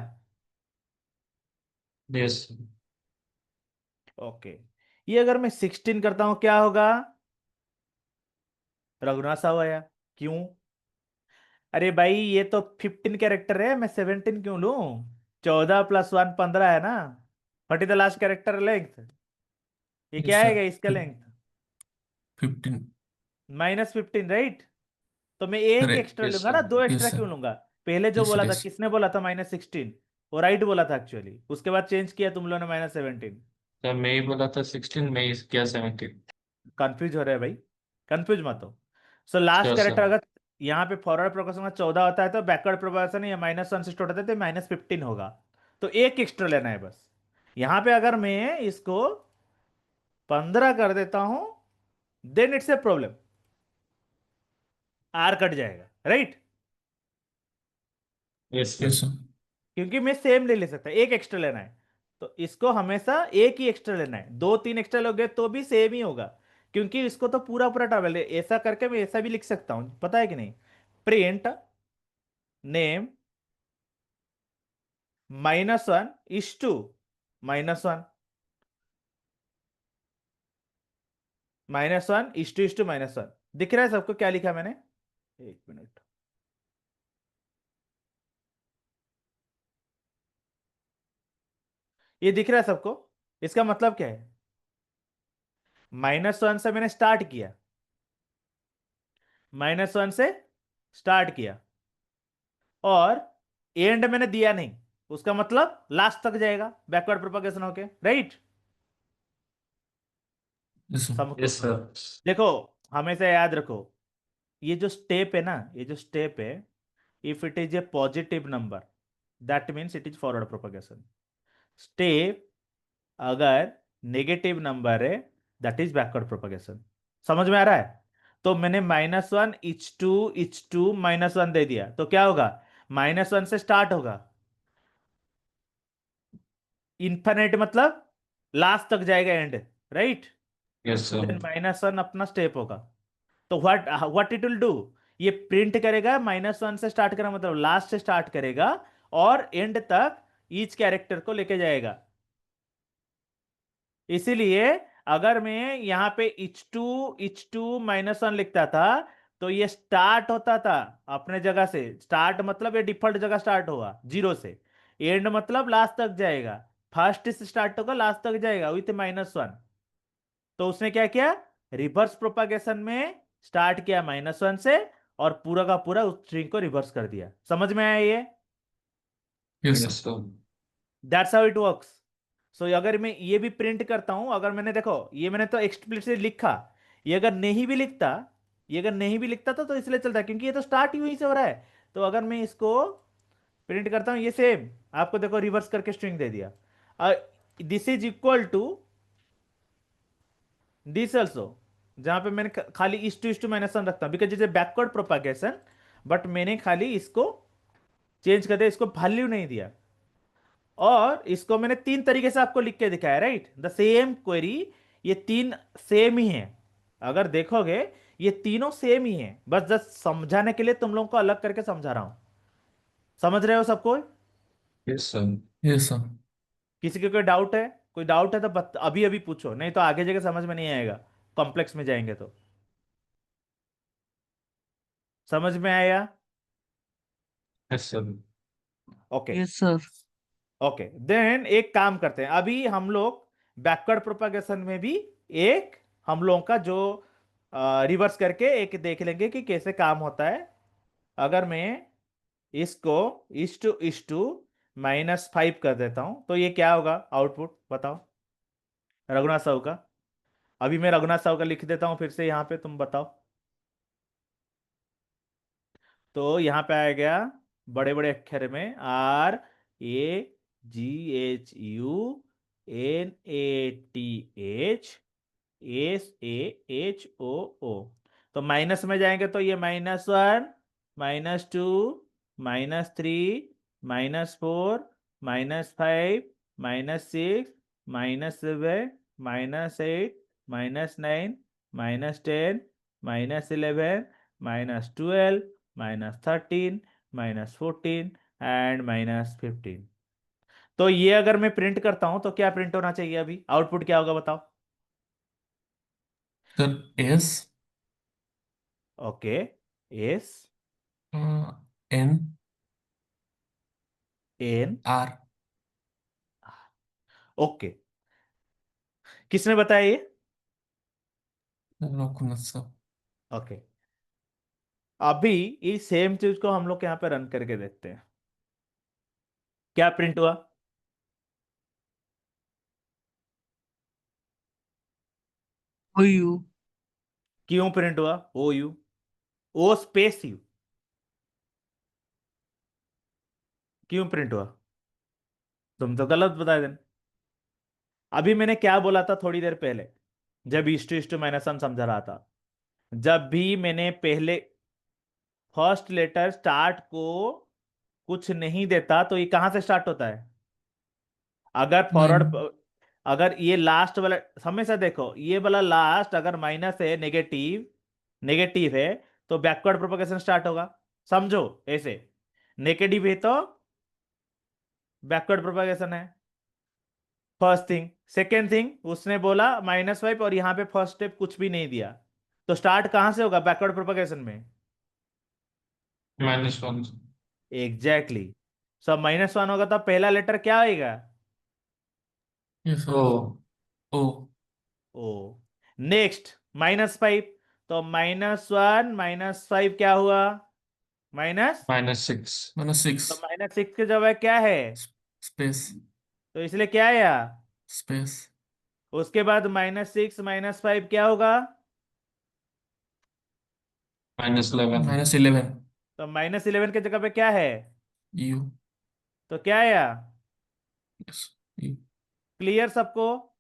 S2: यस।
S1: ओके, ये अगर मैं 16 करता हूँ क्या होगा? रघुनाथ साहब आया। क्यों? अरे भाई ये तो 15 कैरेक्टर है, मैं 17 क्यों लूं? 14 +1 15 है ना। What is the last character length? ये क्या
S3: यस सर।
S1: आएगा इसका लेंथ?
S3: 15।
S1: -15, राइट? तो मैं एक
S3: करेक्ट।
S1: एक्स्ट्रा
S2: यस
S1: लूंगा
S2: सर।
S1: ना, दो एक्स्ट्रा
S3: यस सर।
S1: क्यों लूंगा? पहले जो
S3: यस सर।
S1: बोला था,
S3: यस।
S1: किसने बोला था -16? वो राइट बोला था एक्चुअली, उसके बाद चेंज किया तुम लोगों ने -17।
S2: सर मैं ही बोला था 16, मैं ही किया 17।
S1: कंफ्यूज हो रहा है भाई, कंफ्यूज मत हो। So last
S2: sure
S1: character
S2: sir.
S1: अगर यहाँ पे फॉरवर्ड प्रोग्रेशन में 14 होता है, तो बैकवर्ड प्रोग्रेशन या -1 से स्टार्ट होता है तो -15 होगा। तो एक एक्स्ट्रा लेना है बस। यहाँ पे अगर मैं इसको 15 कर देता हूं, देन इट्स ए प्रॉब्लम, आर कट जाएगा, right?
S2: Yes sir.
S3: Yes sir.
S1: क्योंकि मैं सेम ले सकता, एक एक्स्ट्रा लेना है। तो इसको हमेशा एक ही एक्स्ट्रा लेना है, 2 3 एक्स्ट्रा लोगे तो भी सेम ही होगा। क्योंकि इसको तो पूरा पूरा ट्रैवल है, ऐसा करके मैं ऐसा भी लिख सकता हूं, पता है कि नहीं? Print name -1 is to -1, -1 is to -1। दिख रहा है सबको क्या लिखा मैंने? 1 मिनट। ये दिख रहा है सबको? इसका मतलब क्या है? -1 से मैंने स्टार्ट किया, -1 से स्टार्ट किया, और एंड मैंने दिया नहीं, उसका मतलब लास्ट तक जाएगा बैकवर्ड प्रोपगेशन होके, राइट?
S3: Yes sir.
S1: सबको
S2: यस सर।
S1: देखो, हमेशा याद रखो, ये जो स्टेप है ना, ये जो स्टेप है, if it is A positive number, that means it is forward propagation. Step अगर नेगेटिव नंबर है, दैट इज बैकवर्ड प्रोपगेशन। समझ में आ रहा है? तो मैंने -1 इच टू -1 दे दिया, तो क्या होगा? -1 से स्टार्ट होगा, इन्फिनिट मतलब लास्ट तक जाएगा end, right.
S2: Yes sir.
S1: Then -1 अपना स्टेप होगा। तो what what it will do, ये प्रिंट करेगा -1 से स्टार्ट करेगा, मतलब लास्ट से स्टार्ट करेगा और एंड तक ईच कैरेक्टर को लेके जाएगा। इसीलिए अगर मैं यहाँ पे h2 -1 लिखता था तो ये स्टार्ट होता था अपने जगह से। स्टार्ट मतलब ये डिफॉल्ट जगह स्टार्ट होगा 0 से, एंड मतलब लास्ट तक जाएगा। फर्स्ट से स्टार्ट होगा लास्ट तक जाएगा विथ -1। तो उसने क्या किया, रिवर्स प्रोपागेशन में स्टार्ट किया -1 से और पूरा का पूरा उस स्ट्रिंग को रिवर्स कर दिया। समझ में आया ये?
S3: Yes sir.
S2: Yes sir.
S1: That's how it works. So अगर मैं ये भी प्रिंट करता हूं, अगर मैंने देखो ये मैंने तो एक्सप्लिसिट लिखा, ये अगर नहीं भी लिखता, ये अगर नहीं भी लिखता तो इसलिए चलता क्योंकि ये तो स्टार्ट ही वहीं से हो रहा है। तो अगर मैं इसको प्रिंट करता हूं, ये सेम आपको देखो रिवर्स करके स्ट्रिंग दे दिया। This is equal to this also, जहां पे मैंने खाली इस टू -1 रखता हूं because is backward propagation, but मैंने खाली इसको चेंज कर दिया, इसको वैल्यू नहीं दिया। और इसको मैंने 3 तरीके से आपको लिख के दिखाया, राइट, द सेम क्वेरी। ये 3 सेम ही है, अगर देखोगे ये तीनों सेम ही है, बस जस्ट समझाने के लिए तुम लोगों को अलग करके समझा रहा हूं। समझ रहे हो सबको?
S2: Yes sir.
S3: Yes sir.
S1: किसी के कोई डाउट है? कोई डाउट है तो अभी अभी पूछो, नहीं तो आगे जाके समझ में नहीं आएगा, कॉम्प्लेक्स में जाएंगे तो। समझ में आया?
S2: Yes sir.
S1: Okay.
S4: Yes sir.
S1: Okay, then एक काम करते हैं, अभी हम लोग बैकवर्ड प्रोपागेशन में भी एक हम लोगों का जो रिवर्स करके एक देख लेंगे कि कैसे काम होता है। अगर मैं इसको इस टू -5 कर देता हूं तो ये क्या होगा आउटपुट बताओ, रघुनाथ साहू का। अभी मैं रघुनाथ साहू का लिख देता हूं फिर से यहां पे, तुम बताओ। तो यहां पे आ गया बड़े बड़े अक्षर में RAGHUNATH SAHOO। तो माइनस में जाएंगे तो ये -1 -2 -3 -4 -5 -6 -7 -8 -9 -10 -11 -12 -13 -14 एंड -15। तो ये अगर मैं प्रिंट करता हूं तो क्या प्रिंट होना चाहिए, अभी आउटपुट क्या होगा बताओ।
S3: Sir S
S1: okay, S
S3: N
S1: N.
S3: R.
S1: Okay, किसने बताया ये?
S3: रघुनाथ साहब।
S1: ओके, अभी इस सेम चीज को हम लोग यहाँ पे रन करके देखते हैं क्या प्रिंट हुआ।
S4: ओ यू।
S1: क्यों प्रिंट हुआ ओ यू, ओ स्पेस यू, क्यों प्रिंट हुआ? तुम तो गलत बता देना। अभी मैंने क्या बोला था थोड़ी देर पहले, जब इस टू -1 समझा रहा था, जब भी मैंने पहले फर्स्ट लेटर स्टार्ट को कुछ नहीं देता तो ये कहां से स्टार्ट होता है? अगर
S3: नाइन।
S1: फॉरवर्ड, अगर ये लास्ट वाला, हमेशा देखो ये वाला लास्ट अगर माइनस है, नेगेटिव नेगेटिव है, तो बैकवर्ड प्रोपगेशन स्टार्ट होगा। समझो ऐसे, नेगेटिव है तो बैकवर्ड प्रोपगेशन है, फर्स्ट थिंग। सेकेंड थिंग, उसने बोला -5 और यहां पे फर्स्ट स्टेप कुछ भी नहीं दिया, तो स्टार्ट कहां से होगा बैकवर्ड प्रोपगेशन में?
S2: -1।
S1: एग्जैक्टली। सब -1 होगा तो पहला लेटर क्या आएगा?
S3: यस
S2: ओ।
S3: सर। ओ।
S1: ओ। नेक्स्ट -5, तो -1 -5 क्या हुआ? माइनस।
S2: -6।
S3: -6।
S1: तो -6 की जगह क्या है?
S3: स्पेस।
S1: तो इसलिए क्या आया?
S3: स्पेस।
S1: उसके बाद -6 -5 क्या होगा?
S2: -11।
S3: -11।
S1: तो -11 की जगह पे क्या है?
S3: यू।
S1: तो क्या आया?
S3: यस। यू।
S1: क्लियर सबको?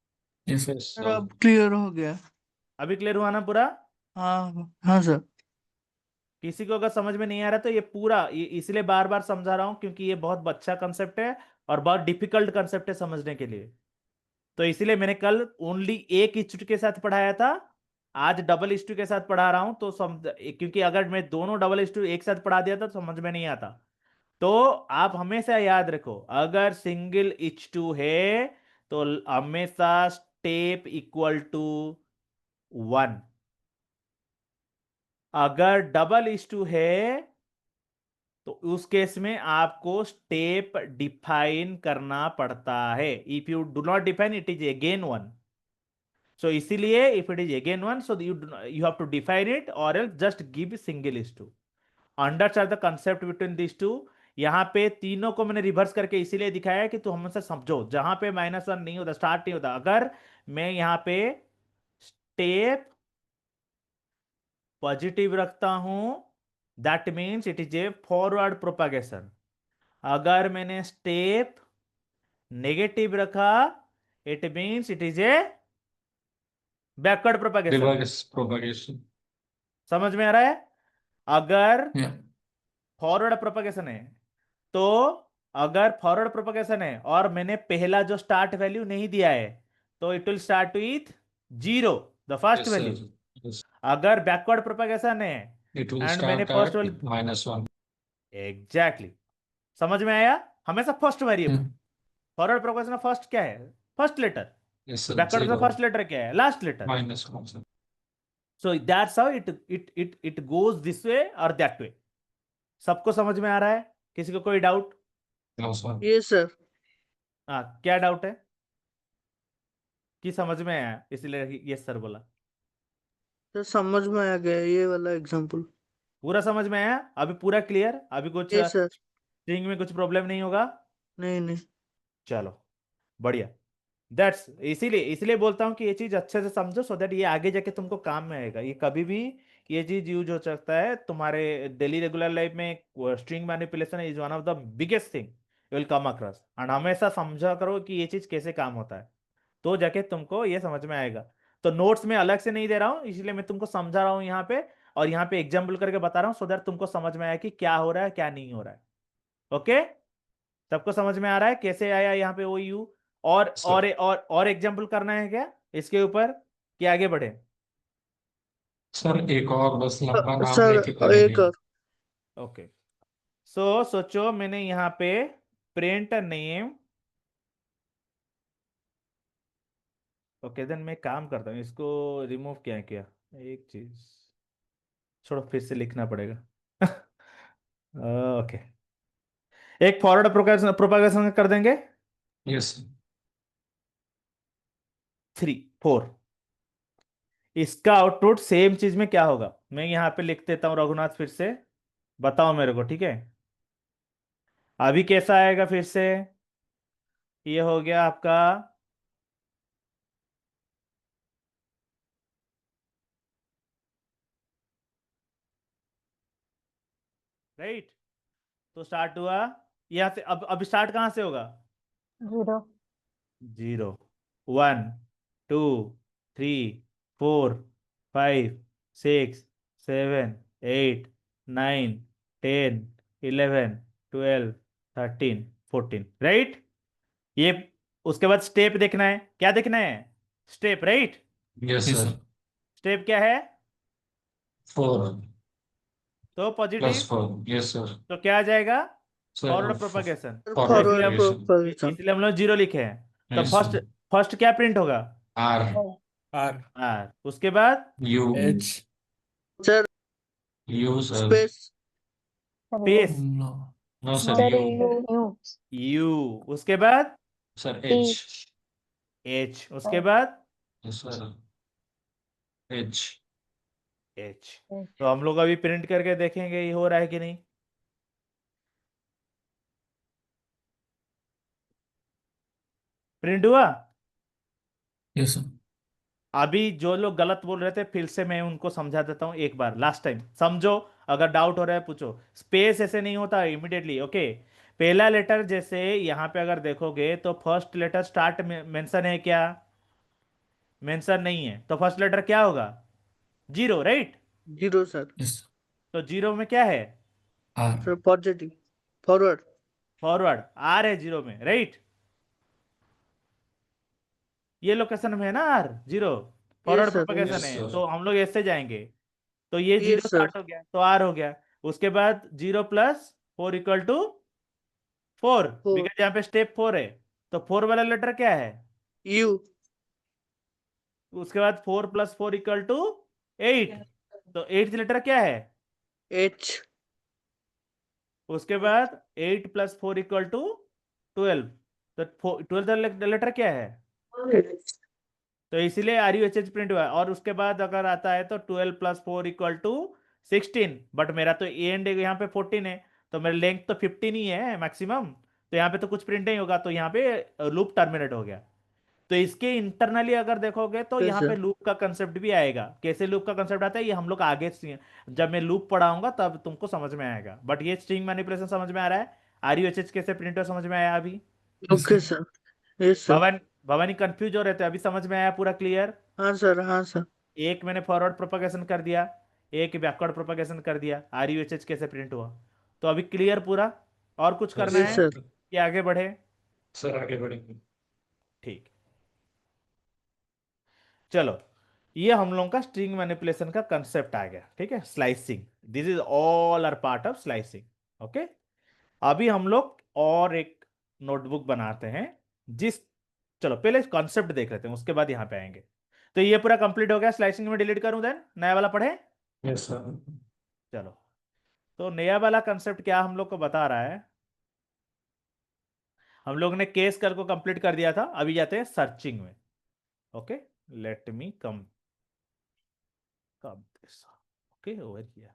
S3: Yes sir.
S2: Yes
S4: sir
S2: sir.
S4: अब क्लियर हो गया।
S1: अभी क्लियर हुआ ना पूरा?
S4: हाँ हाँ सर।
S1: किसी को अगर समझ में नहीं आ रहा तो ये पूरा, ये इसलिए बार बार समझा रहा हूं क्योंकि ये बहुत अच्छा कंसेप्ट है और बहुत डिफिकल्ट कंसेप्ट है समझने के लिए। तो इसीलिए मैंने कल ओनली एक इस्टू के साथ पढ़ाया था, आज डबल इस्टू के साथ पढ़ा रहा हूं। तो क्योंकि अगर मैं दोनों डबल इस्टू एक साथ पढ़ा दिया था तो समझ में नहीं आता। तो आप हमेशा याद रखो, अगर सिंगल H2 है तो हमेशा स्टेप इक्वल टू 1। अगर डबल H2 है तो उस केस में आपको स्टेप डिफाइन करना पड़ता है। If you do not define, it is again 1। So इसीलिए if it is again 1, so you have to define it or else just give single H2। Understand the concept between this two. यहाँ पे तीनों को मैंने reverse करके इसीलिए दिखाया है कि तू हमसे समझो, जहां पे -1 नहीं होता, स्टार्ट नहीं होता। अगर मैं यहाँ पे स्टेप पॉजिटिव रखता हूं, that means it is A forward propagation. अगर मैंने स्टेप नेगेटिव रखा, it means it is A backward propagation.
S2: Reverse propagation.
S1: समझ में आ रहा है? अगर
S3: Yeah.
S1: फॉरवर्ड प्रोपागेशन है तो, अगर फॉरवर्ड प्रोपगेशन है और मैंने पहला जो स्टार्ट वैल्यू नहीं दिया है, तो it will start with 0, the first
S2: Yes,
S1: value.
S2: sir. Yes.
S1: अगर बैकवर्ड प्रोपगेशन है
S2: It will
S1: एंड मैंने
S2: start
S1: first
S2: at
S1: value,
S2: -1.
S1: Exactly, समझ में आया? हमेशा first variable.
S3: Yeah.
S1: Forward propagation में फर्स्ट क्या है? First letter.
S2: Yes, sir.
S1: Backward में
S2: 0.
S1: फर्स्ट लेटर क्या है? Last letter.
S2: -1, sir.
S1: So that's how it goes this way और दैट वे। सबको समझ में आ रहा है? किसी को कोई डाउट?
S2: No, sir.
S4: ये सर।
S1: हाँ, क्या डाउट है? कि समझ में आया इसलिए ये सर बोला?
S4: सर समझ में आ गया ये वाला एग्जांपल।
S1: पूरा समझ में आया? अभी पूरा क्लियर? अभी कुछ
S4: ये सर।
S1: स्ट्रिंग में कुछ प्रॉब्लम नहीं होगा?
S4: नहीं नहीं।
S1: चलो, बढ़िया। दैट्स इसीलिए इसीलिए बोलता हूँ कि ये चीज अच्छे से समझो, सो दैट ये आगे जाके तुमको काम में आएगा। ये कभी भी ये चीज यूज हो सकता है तुम्हारे डेली रेगुलर लाइफ में। String manipulation is one of the biggest thing you will come across. And हमेशा समझा करो कि ये चीज कैसे काम होता है, तो जाके तुमको ये समझ में आएगा। तो नोट्स में अलग से नहीं दे रहा हूँ, इसलिए मैं तुमको समझा रहा हूँ यहाँ पे, और यहाँ पे एग्जाम्पल करके बता रहा हूँ, सो दैट तुमको समझ में आया कि क्या हो रहा है क्या नहीं हो रहा है। ओके, सबको समझ में आ रहा है कैसे आया यहाँ पे वो यू? और
S2: Sir.
S1: और एग्जाम्पल करना है क्या इसके ऊपर, कि आगे बढ़े?
S2: सर एक और बस लंबा नाम
S4: सर
S2: लेके
S4: एक
S2: करेंगे।
S4: और।
S1: ओके, सो सोचो मैंने यहाँ पे प्रिंट नेम। ओके देन मैं काम करता हूँ, इसको रिमूव क्या किया, एक चीज छोड़ो, फिर से लिखना पड़ेगा। ओके, एक फॉरवर्ड प्रोपागेशन कर देंगे।
S2: यस
S1: 3 4। इसका आउटपुट सेम चीज में क्या होगा, मैं यहाँ पे लिख देता हूँ रघुनाथ, फिर से बताओ मेरे को, ठीक है? अभी कैसा आएगा फिर से? ये हो गया आपका राइट। तो स्टार्ट हुआ यहाँ से, अब स्टार्ट कहाँ से होगा?
S5: 0
S1: 0 1 2 3 4 5 6 7 8 9 10 11 12 13 14, राइट। ये उसके बाद स्टेप देखना है, क्या देखना है? Step, right.
S2: Yes
S3: Yes,
S2: sir.
S3: sir.
S1: Step क्या है?
S2: 4
S1: तो पॉजिटिव,
S2: +4 यस सर।
S1: तो क्या आ जाएगा?
S2: Sir
S1: forward propagation. तो
S2: फॉरवर्ड
S1: इसलिए
S4: फॉरवर्ड
S1: हम
S2: प्रोपगेशन।
S4: प्रोपगेशन।
S1: इसलिए हम लोग 0 लिखे हैं। तो
S2: यस
S1: फर्स्ट
S2: सर।
S1: फर्स्ट क्या प्रिंट होगा?
S2: R
S3: R
S1: उसके बाद
S2: U
S3: H
S4: sir
S2: U sir.
S4: Space.
S1: Space,
S3: no
S2: no sir
S5: sir
S2: U
S5: U
S1: U, उसके बाद
S2: सर
S5: T
S2: H
S1: एच, उसके बाद
S2: यस सर H
S1: एच। तो हम लोग अभी प्रिंट करके देखेंगे ये हो रहा है कि नहीं। प्रिंट हुआ?
S3: yes sir.
S1: अभी जो लोग गलत बोल रहे थे फिर से मैं उनको समझा देता हूँ एक बार, लास्ट टाइम समझो। अगर डाउट हो रहा है पूछो। स्पेस ऐसे नहीं होता इमीडिएटली, ओके। पहला लेटर जैसे यहाँ पे अगर देखोगे तो फर्स्ट लेटर स्टार्ट में मेंशन है क्या? मेंशन नहीं है, तो फर्स्ट लेटर क्या होगा? 0, राइट।
S4: 0 सर।
S3: Yes
S1: तो 0 में क्या है?
S3: R
S4: sir positive forward.
S1: Forward, R है 0 में, राइट। ये लोकेशन में है ना R, zero,
S4: yes
S1: forward
S4: sir,
S1: propagation
S2: yes
S1: है,
S2: सर।
S1: तो हम लोग ऐसे जाएंगे। तो ये जीरो
S4: यस सर।
S1: स्टार्ट हो गया तो आर हो गया। उसके बाद 0 + 4 = 4,
S4: फोर।
S1: बिकॉज यहाँ पे स्टेप 4 है। तो 4 वाला लेटर क्या है?
S4: यू।
S1: उसके बाद 4 + 4 = 8, तो 8th लेटर क्या है?
S4: एच।
S1: उसके बाद 8 + 4 = 12, तो 12th लेटर क्या है? तो इसीलिए R U H H print हुआ है। और उसके बाद अगर आता है तो 12 + 4 = 16, बट मेरा तो ए एंड यहाँ पे 14 है, तो मेरा लेंथ तो 15 ही है मैक्सिमम, तो यहाँ पे तो कुछ प्रिंट नहीं होगा, तो यहाँ पे लूप टर्मिनेट हो गया। तो इसके इंटरनली अगर देखोगे तो
S4: यस
S1: यहाँ पे
S4: सर।
S1: लूप का कंसेप्ट भी आएगा। कैसे लूप का कंसेप्ट आता है ये हम लोग आगे जब मैं लूप पढ़ाऊंगा तब तुमको समझ में आएगा, बट ये स्ट्रिंग मैनिपुलेशन समझ में आ रहा है। आर यू एच एच कैसे प्रिंट हो समझ में आया अभी?
S3: Yes
S4: okay
S3: sir.
S4: Sir. Yes sir.
S1: भवन भवानी कंफ्यूज हो रहे थे, अभी समझ में आया पूरा क्लियर?
S4: हाँ सर, हाँ सर।
S1: एक मैंने फॉरवर्ड प्रोपगेशन कर दिया, एक बैकवर्ड प्रोपगेशन कर दिया, आर यू एच एच कैसे प्रिंट हुआ। तो अभी क्लियर पूरा? और कुछ
S2: यस
S1: करना
S4: यस
S1: है
S4: सर।
S2: सर।
S1: कि आगे बढ़े?
S2: सर आगे बढ़ेंगे।
S1: ठीक, चलो, ये हम लोगों का स्ट्रिंग मैनिपुलेशन का कंसेप्ट आ गया। ठीक है, slicing, this is all are part of slicing. Okay, अभी हम लोग और एक नोटबुक बनाते हैं जिस, चलो पहले कॉन्सेप्ट देख लेते हैं उसके बाद यहां पे आएंगे। तो ये पूरा कंप्लीट हो गया, स्लाइसिंग में डिलीट करूं देन नया वाला पढ़े?
S2: Yes sir.
S1: चलो, तो नया वाला कंसेप्ट क्या हम लोग को बता रहा है? हम लोग ने केस कर को कंप्लीट कर दिया था, अभी जाते हैं सर्चिंग में। Okay, let me come this, okay over here.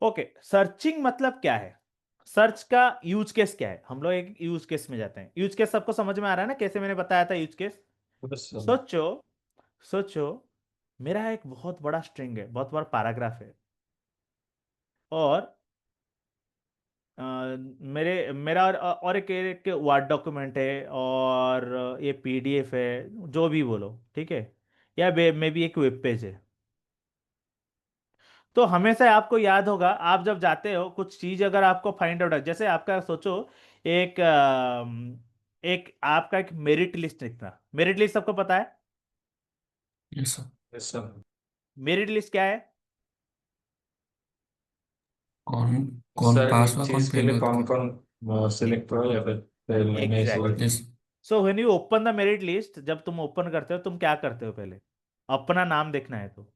S1: Okay, searching मतलब क्या है? सर्च का यूज केस क्या है? हम लोग एक यूज केस में जाते हैं। यूज केस सबको समझ में आ रहा है ना, कैसे मैंने बताया था यूज केस?
S2: Yes sir.
S1: सोचो, सोचो, मेरा एक बहुत बड़ा स्ट्रिंग है, बहुत बड़ा पैराग्राफ है, और अ, मेरा और एक वर्ड डॉक्यूमेंट है, और ये पीडीएफ है, जो भी बोलो, ठीक है, या मे भी एक वेब पेज है। तो हमेशा आपको याद होगा, आप जब जाते हो कुछ चीज अगर आपको फाइंड आउट है, जैसे आपका सोचो, एक एक आपका एक मेरिट लिस्ट लिखना। मेरिट लिस्ट सबको पता है?
S3: Yes sir.
S2: Yes sir.
S1: Merit list क्या है?
S3: कौन कौन
S2: सर
S3: पास
S2: एक
S3: हुआ, कौन
S2: चीज के
S3: फेल
S2: लिए
S3: हुआ
S2: कौन
S3: था।
S2: कौन सिलेक्ट हुआ या फिर नहीं
S1: exactly.
S2: Select.
S3: Yes.
S1: So when you open the merit list, जब तुम ओपन करते हो तुम क्या करते हो पहले? अपना नाम देखना है तो,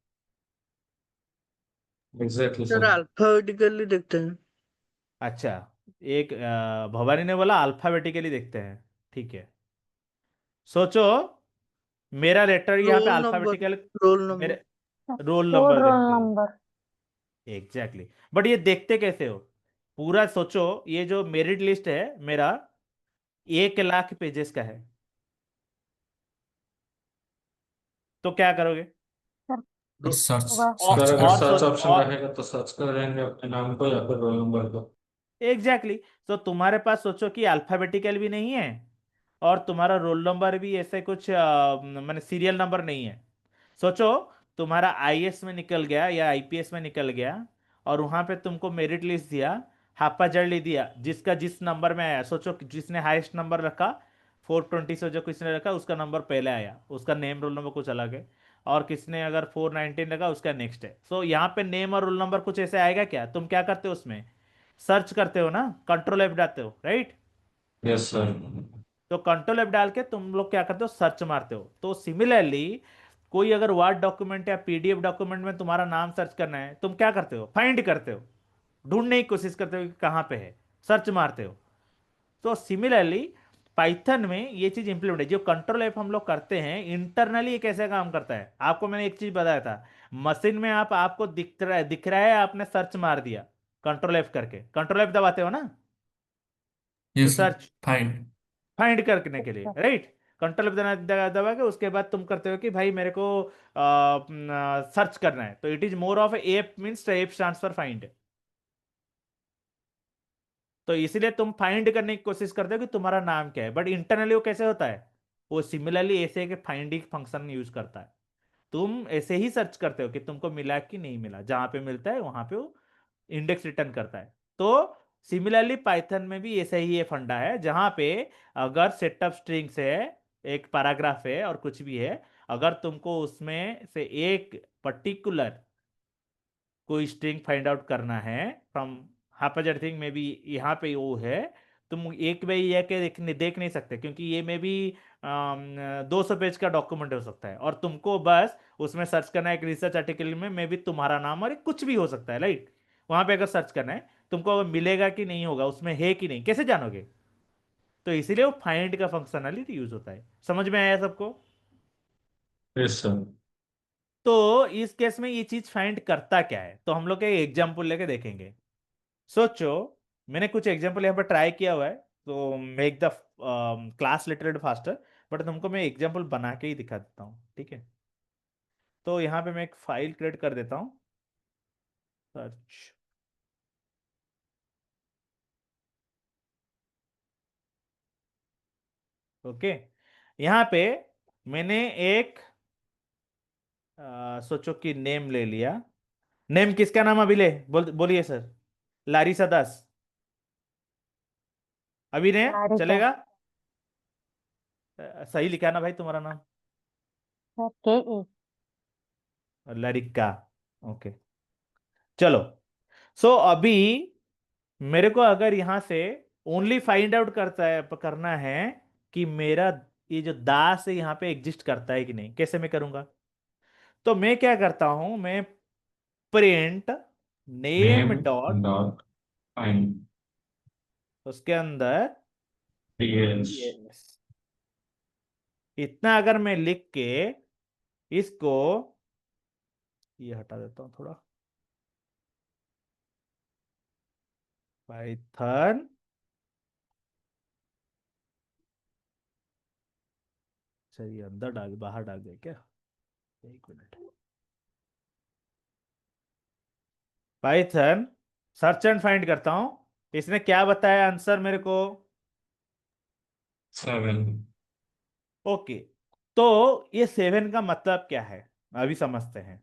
S2: एग्जैक्टली
S4: सर
S2: सर।
S4: अल्फाबेटिकली देखते हैं।
S1: अच्छा, एक भवानी ने बोला अल्फाबेटिकली देखते हैं, ठीक है। सोचो, मेरा लेटर यहाँ पे
S4: roll number.
S1: Alphabetical,
S4: roll number.
S1: मेरे रोल
S5: फुल
S1: नंबर
S5: रोल
S1: देखते हो,
S5: नंबर।
S1: एग्जैक्टली। बट ये देखते कैसे हो? पूरा सोचो, ये जो मेरिट लिस्ट है मेरा 1 लाख पेजेस का है, तो क्या करोगे?
S5: सर
S1: रो-
S3: सर्च
S5: होगा।
S2: सर
S3: सर्च
S2: अगर
S1: और
S3: करना।
S2: सर्च
S1: सोच
S2: ऑप्शन
S1: और
S2: रहेगा तो सर्च करेंगे अपने नाम को या फिर रोल नंबर को।
S1: एग्जैक्टली तो तुम्हारे पास सोचो कि अल्फाबेटिकल भी नहीं है, और तुम्हारा रोल नंबर भी ऐसे कुछ माने सीरियल नंबर नहीं है। सोचो, तुम्हारा आईएएस में निकल गया या आईपीएस में निकल गया, और वहां पे तुमको मेरिट लिस्ट दिया, हापा जड़ दिया, जिसका जिस नंबर में आया, सोचो कि जिसने हाईएस्ट नंबर रखा 420 से, जो किसने रखा उसका नंबर पहले आया, उसका नेम रोल नंबर कुछ अलग है, और किसने अगर 419 रखा उसका नेक्स्ट है। सो यहाँ पे नेम और रोल नंबर कुछ ऐसे आएगा क्या? तुम क्या करते हो उसमें? सर्च करते हो ना, कंट्रोल एफ डालते हो, राइट?
S2: Yes sir.
S1: तो कंट्रोल एफ डाल के तुम लोग क्या करते हो? सर्च मारते हो। तो सिमिलरली कोई अगर वर्ड डॉक्यूमेंट या पीडीएफ डॉक्यूमेंट में तुम्हारा नाम सर्च करना है, तुम क्या करते हो? फाइंड करते हो, ढूंढने की कोशिश करते हो कि कहाँ पे है, सर्च मारते हो। तो सिमिलरली पाइथन में ये चीज इंप्लीमेंट है, जो कंट्रोल एफ हम लोग करते हैं इंटरनली, ये कैसे काम करता है आपको मैंने एक चीज बताया था। मशीन में आपको दिख रहा है आपने सर्च मार दिया, कंट्रोल एफ करके, कंट्रोल एफ दबाते हो ना, to
S3: yes sir.
S1: Search,
S3: fine.
S1: Find करने के लिए,
S5: अच्छा।
S1: राइट? कंट्रोल दबा के उसके बाद तुम करते हो कि भाई मेरे को सर्च करना है, तो it is more of app, means app stands for find. तो इसीलिए तुम फाइंड करने की कोशिश करते हो कि तुम्हारा नाम क्या है, बट इंटरनली वो कैसे होता है? वो सिमिलरली ऐसे कि फाइंडिंग फंक्शन यूज करता है। तुम ऐसे ही सर्च करते हो कि तुमको मिला कि नहीं मिला, जहां पे मिलता है वहां पे वो इंडेक्स रिटर्न करता है। तो सिमिलरली पाइथन में भी ऐसा ही ये फंडा है, जहां पे अगर सेटअप स्ट्रिंग्स है, एक पैराग्राफ है और कुछ भी है, अगर तुमको उसमें से एक पर्टिकुलर कोई स्ट्रिंग फाइंड आउट करना है from hypothetical thing, may be यहाँ पे वो है, तुम एक में ये के देख नहीं सकते, क्योंकि ये में भी 200 पेज का डॉक्यूमेंट हो सकता है, और तुमको बस उसमें सर्च करना है एक रिसर्च आर्टिकल में, मे बी तुम्हारा नाम और एक कुछ भी हो सकता है, राइट। वहां पे अगर सर्च करना है, तुमको मिलेगा कि नहीं होगा, उसमें है कि नहीं, कैसे जानोगे? तो इसीलिए वो फाइंड का फंक्शनलिटी यूज होता है। समझ में आया सबको?
S2: Yes sir.
S1: तो इस केस में ये चीज फाइंड करता क्या है, तो हम लोग एक एग्जाम्पल लेके देखेंगे। सोचो, मैंने कुछ एग्जांपल यहाँ पर ट्राई किया हुआ है, तो make the class literate faster, but तुमको मैं एग्जांपल बना के ही दिखा देता हूँ, ठीक है। तो यहाँ पे मैं एक फाइल क्रिएट कर देता हूँ, सर्च। ओके, यहाँ पे मैंने एक सोचो कि नेम ले लिया। नेम किसका नाम अभी ले बोलिए सर। लारिसा दास। अभी ने
S5: लारिका।
S1: चलेगा? सही लिखा ना भाई तुम्हारा नाम?
S5: के ई।
S1: लरिका। ओके, चलो। सो अभी मेरे को अगर यहां से ओनली फाइंड आउट करना है कि मेरा ये जो दास है यहाँ पे एग्जिस्ट करता है कि नहीं, कैसे मैं करूंगा? तो मैं क्या करता हूं, मैं print name
S2: name
S1: dot,
S2: dot find
S1: उसके अंदर
S2: डीएस।
S1: yes, इतना अगर मैं लिख के इसको, ये हटा देता हूं थोड़ा, पाइथन, चलिए अंदर डाल, बाहर डाल दे क्या, एक minute. Python search and find करता हूं, इसने क्या बताया आंसर मेरे को?
S2: 7।
S1: ओके, तो ये 7 का मतलब क्या है अभी समझते हैं।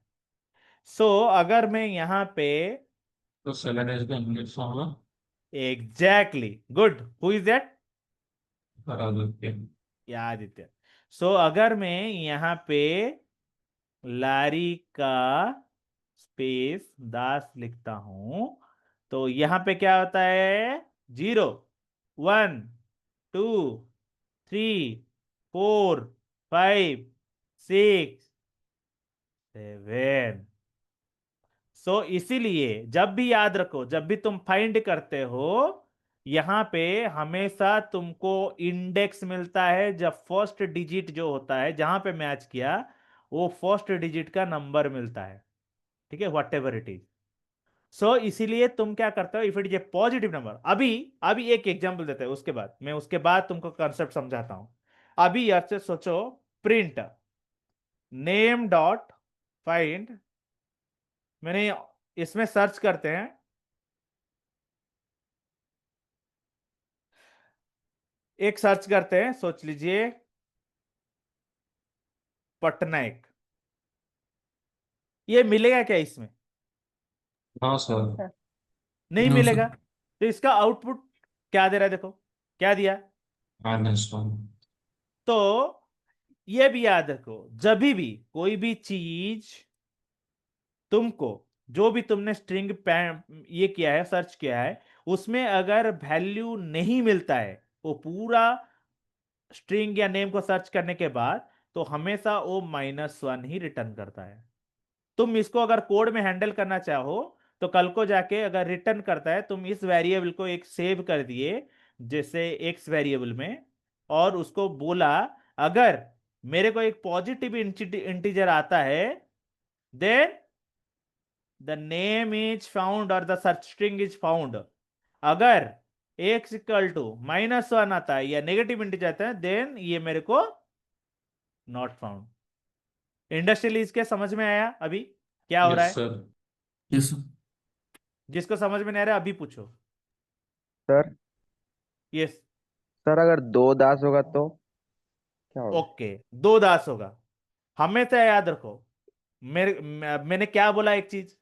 S1: अगर मैं यहाँ पे,
S2: तो 7 is the English formula.
S1: Exactly, good, who is that?
S2: Aditya.
S1: Aditya. अगर मैं यहाँ पे लारी का स्पेस दास लिखता हूं, तो यहाँ पे क्या होता है? 0, 1, 2, 3, 4, 5, 6, 7। इसीलिए जब भी याद रखो, जब भी तुम फाइंड करते हो, यहां पे हमेशा तुमको इंडेक्स मिलता है, जब फर्स्ट डिजिट जो होता है जहां पे मैच किया, वो फर्स्ट डिजिट का नंबर मिलता है, ठीक है, व्हाट एवर इट इज। इसीलिए तुम क्या करते हो, if it is A positive number. अभी अभी एक एग्जांपल देते हैं, उसके बाद मैं उसके बाद तुमको कंसेप्ट समझाता हूं। अभी यार से सोचो, प्रिंट नेम डॉट फाइंड, मैंने इसमें सर्च करते हैं, एक सर्च करते हैं, सोच लीजिए पटनायक, ये मिलेगा क्या इसमें?
S2: हाँ सर।
S5: सर।
S1: नहीं
S3: नो सर।
S1: मिलेगा। तो इसका आउटपुट क्या दे रहा है, देखो क्या दिया।
S2: -1।
S1: तो ये भी याद रखो, जब भी कोई भी चीज तुमको, जो भी तुमने स्ट्रिंग ये किया है, सर्च किया है, उसमें अगर वैल्यू नहीं मिलता है, वो पूरा स्ट्रिंग या नेम को सर्च करने के बाद, तो हमेशा वो -1 ही रिटर्न करता है। तुम इसको अगर कोड में हैंडल करना चाहो, तो कल को जाके अगर रिटर्न करता है, तुम इस वेरिएबल को एक सेव कर दिए जैसे एक्स वेरिएबल में, और उसको बोला अगर मेरे को एक पॉजिटिव इंटीजर आता है, then the name is found और the search string is found. अगर x इक्वल टू -1 आता है या नेगेटिव इंटीजर आता है, देन ये मेरे को नॉट फाउंड। इंडस्ट्रियल इज के समझ में आया अभी क्या हो रहा
S2: यस
S1: है?
S2: सर।
S3: Yes sir.
S1: जिसको समझ में नहीं आ रहा अभी पूछो।
S6: सर।
S1: यस।
S6: सर अगर 2 दास होगा तो क्या होगा?
S1: ओके, 2 दास होगा, हमेशा याद रखो। मैंने क्या बोला एक चीज,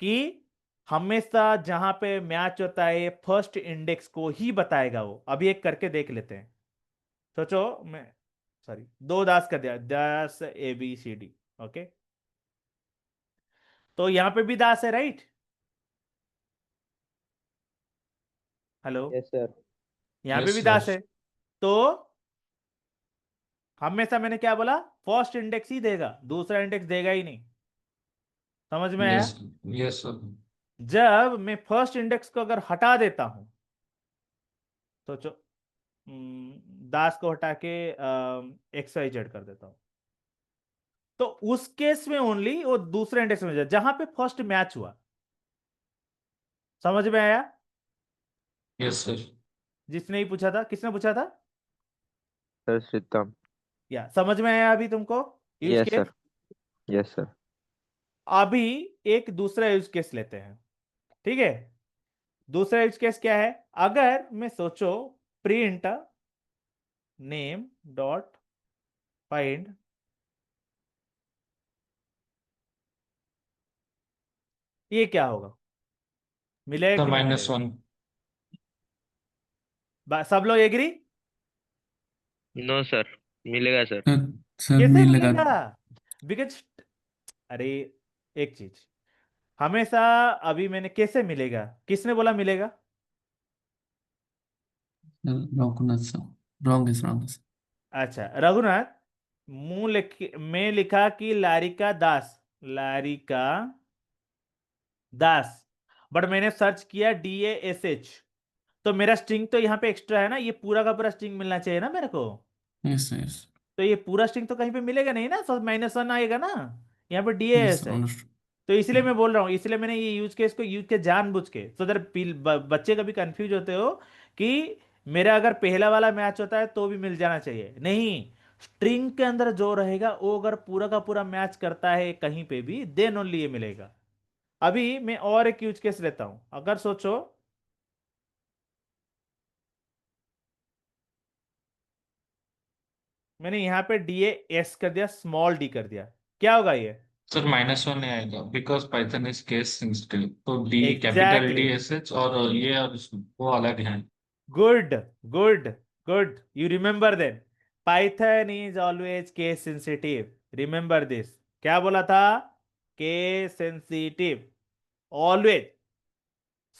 S1: कि हमेशा जहां पे मैच होता है फर्स्ट इंडेक्स को ही बताएगा वो। अभी एक करके देख लेते हैं। सोचो, मैं सॉरी, दो दास कर दिया, दास ABCD। ओके, तो यहां पे भी दास है, राइट? Hello,
S6: yes sir.
S1: यहां पे
S2: यस
S1: भी
S2: सर।
S1: दास है। तो हमेशा मैंने क्या बोला, फर्स्ट इंडेक्स ही देगा, दूसरा इंडेक्स देगा ही नहीं। समझ में आया?
S2: यस। Yes sir.
S1: जब मैं फर्स्ट इंडेक्स को अगर हटा देता हूं, सोचो, दास को हटा के XYZ कर देता हूं, तो उस केस में ओनली वो दूसरे इंडेक्स में जाए जहां पे फर्स्ट मैच हुआ। समझ में आया?
S2: Yes sir.
S1: जिसने ही पूछा था, किसने पूछा था?
S6: सर श्रीतम।
S1: या समझ में आया अभी तुमको use
S6: yes
S1: case?
S6: Sir. Yes sir.
S1: अभी एक दूसरा यूज केस लेते हैं, ठीक है? दूसरा यूज केस क्या है? अगर मैं सोचो प्रिंट नेम डॉट फाइंड, ये क्या होगा, मिलेगा
S2: सर
S1: कि नहीं मिलेगा?
S2: -1।
S1: सब लोग एग्री?
S6: नो सर, मिलेगा सर।
S3: सर सर
S1: कैसे
S3: मिलेगा।
S1: मिलेगा? बिकॉज, अरे एक चीज, हमेशा, अभी मैंने कैसे मिलेगा, किसने बोला मिलेगा?
S3: रघुनाथ सर, रॉन्ग है।
S1: अच्छा रघुनाथ, मैं लिखा कि लारिका दास, लारिका दास, बट मैंने सर्च किया DASH, तो मेरा स्ट्रिंग तो यहाँ पे एक्स्ट्रा है ना, ये पूरा का पूरा स्ट्रिंग मिलना चाहिए ना मेरे को।
S3: यस यस
S1: तो ये पूरा स्ट्रिंग तो कहीं पे मिलेगा नहीं ना, -1 आएगा ना, यहाँ पे
S3: यस
S1: DAS है। तो इसलिए
S3: अंडरस्टूड।
S1: मैं बोल रहा हूँ, इसलिए मैंने ये यूज केस को यूज के जानबूझ के, सो दैट बच्चे कभी कंफ्यूज होते हो कि मेरा अगर पहला वाला मैच होता है तो भी मिल जाना चाहिए, नहीं। स्ट्रिंग के अंदर जो रहेगा वो अगर पूरा का पूरा मैच करता है कहीं पे भी, देन ओनली ये मिलेगा। अभी मैं और एक यूज केस लेता हूं, अगर सोचो मैंने यहां पे DAS कर दिया, स्मॉल d कर दिया, क्या होगा ये?
S2: सर -1 नहीं आएगा because Python is case sensitive, तो डी कैपिटल
S1: एग्जैक्टली,
S2: DSH और ये और वो अलग है।
S1: Good, good, good, you remember then, Python is always case sensitive, remember this. क्या बोला था? Case sensitive, always.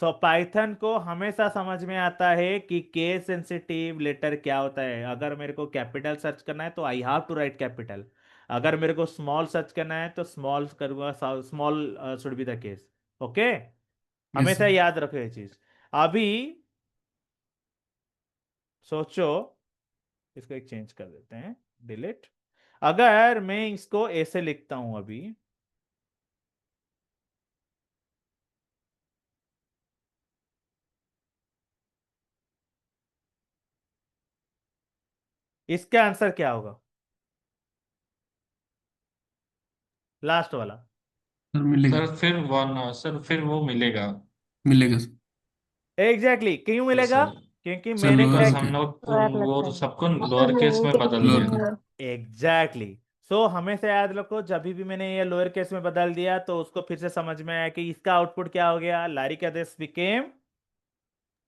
S1: So Python को हमेशा समझ में आता है कि केस सेंसिटिव लेटर क्या होता है। अगर मेरे को कैपिटल सर्च करना है तो I have to write capital, अगर मेरे को स्मॉल सर्च करना है तो स्मॉल करूंगा, small should be the case. Okay,
S3: yes
S1: हमेशा याद रखो ये चीज। अभी सोचो, इसको एक चेंज कर देते हैं, डिलीट। अगर मैं इसको ऐसे लिखता हूं अभी, इसका आंसर क्या होगा, लास्ट वाला?
S3: सर मिलेगा।
S2: सर फिर वो मिलेगा।
S3: मिलेगा सर।
S1: Exactly exactly. क्यों
S2: यस
S1: मिलेगा?
S2: सर।
S1: क्योंकि
S3: सर
S1: मैंने क्या,
S3: लोअर
S2: बिकॉज
S3: के।
S2: हम लोग
S5: स्क्वायर लगता
S2: वो
S5: है।
S2: सबको लोअर केस में बदल
S3: लोअर
S2: दिया।
S3: का।
S1: Exactly exactly. सो हमेशा याद रखो, जब भी मैंने ये लोअर केस में बदल दिया तो उसको फिर से समझ में आया कि इसका आउटपुट क्या हो गया, लारिका दिस बिकेम,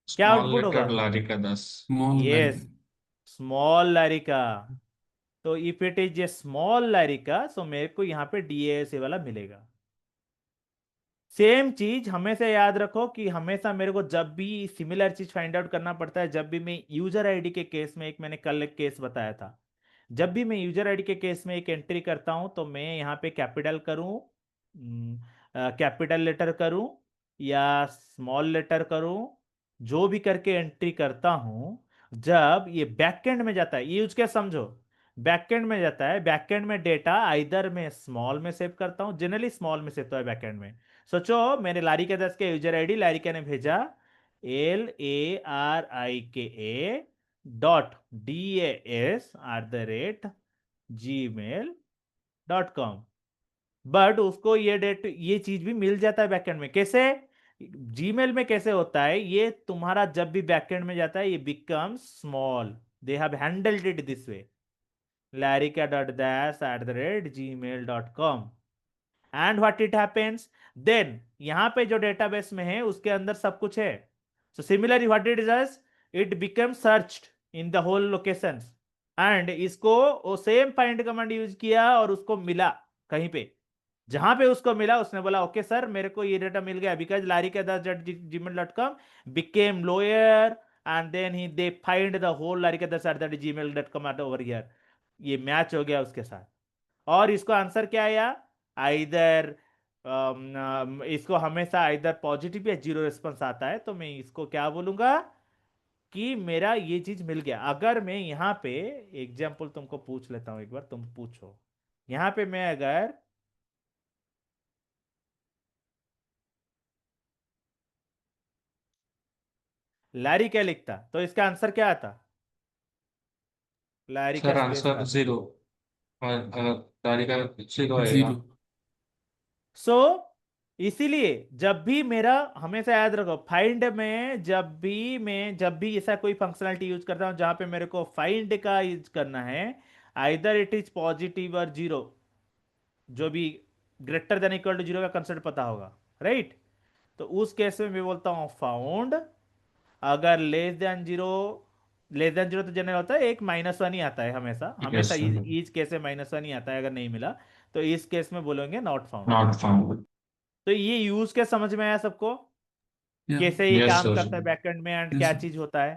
S1: क्या
S2: स्मॉल
S1: आउटपुट होगा?
S2: Letter Larika 10।
S3: Small
S1: yes,
S3: Larika.
S1: Small Larika. तो if it is a small Larika, so मेरे को यहाँ पे DAS वाला मिलेगा। सेम चीज हमेशा याद रखो कि हमेशा मेरे को जब भी सिमिलर चीज फाइंड आउट करना पड़ता है, जब भी मैं यूजर आईडी के केस में, एक मैंने कल एक केस बताया था, जब भी मैं यूजर आईडी के केस में एक एंट्री करता हूं तो मैं यहाँ पे कैपिटल करूं, कैपिटल लेटर करूं या स्मॉल लेटर करूं, जो भी करके एंट्री करता हूं, जब ये बैकएंड में जाता है, ये यूज केस समझो, बैकएंड में जाता है, बैकएंड में डेटा आइदर मैं स्मॉल में सेव करता हूं, जनरली स्मॉल में सेव होता है बैकएंड में। सोचो मैंने लारिका दास के यूजर आईडी, लारिका ने भेजा LARIKA.DAS@gmail.com, बट उसको ये चीज भी मिल जाता है बैकएंड में। कैसे? जीमेल में कैसे होता है, ये तुम्हारा जब भी बैकएंड में जाता है ये become small, they have handled it this way, larika.das@gmail.com, and what it happens, then यहां पे जो डेटाबेस में है उसके अंदर सब कुछ है। So similarly what it does, it become searched in the whole location, and इसको वो सेम फाइंड कमांड यूज किया और उसको मिला कहीं पे, जहां पे उसको मिला उसने बोला ओके सर मेरे को ये डेटा मिल गया because larrykadas@gmail.com became lawyer and then he they find the whole larrykadas@gmail.com at over here। ये मैच हो गया उसके साथ। और इसको आंसर क्या आया, आइदर इसको हमेशा आइदर पॉजिटिव या जीरो रिस्पॉन्स आता है, तो मैं इसको क्या बोलूंगा कि मेरा ये चीज मिल गया। अगर मैं यहाँ पे एग्जाम्पल तुमको पूछ लेता हूं, एक बार तुम पूछो, यहाँ पे मैं अगर लैरी क्या लिखता तो इसका आंसर क्या आता, लैरी का
S2: सर
S1: स्पेस
S2: आंसर
S1: बार।
S2: 0, तारीख का 0 आएगा।
S3: जीरो।
S1: सो इसीलिए जब भी मेरा, हमेशा याद रखो फाइंड में जब भी ऐसा कोई फंक्शनलिटी यूज करता हूं जहां पे मेरे को फाइंड का यूज करना है, आइदर इट इज पॉजिटिव और जीरो, जो भी greater than equal to zero का कंसेप्ट पता होगा, राइट। तो उस केस में मैं बोलता हूं फाउंड। अगर लेस देन जीरो तो जनरल होता है एक -1 ही आता है, हमेशा
S2: यस
S1: हमेशा
S2: सर,
S1: ईच केस में -1 ही आता है अगर नहीं मिला, तो इस केस में बोलेंगे नॉट फाउंड।
S2: Not found.
S1: तो ये यूज के समझ में आया सबको,
S3: या।
S1: कैसे ये
S2: यस
S1: काम
S2: सर।
S1: करता है बैकएंड में एंड
S3: यस
S1: क्या
S3: सर।
S1: चीज होता है।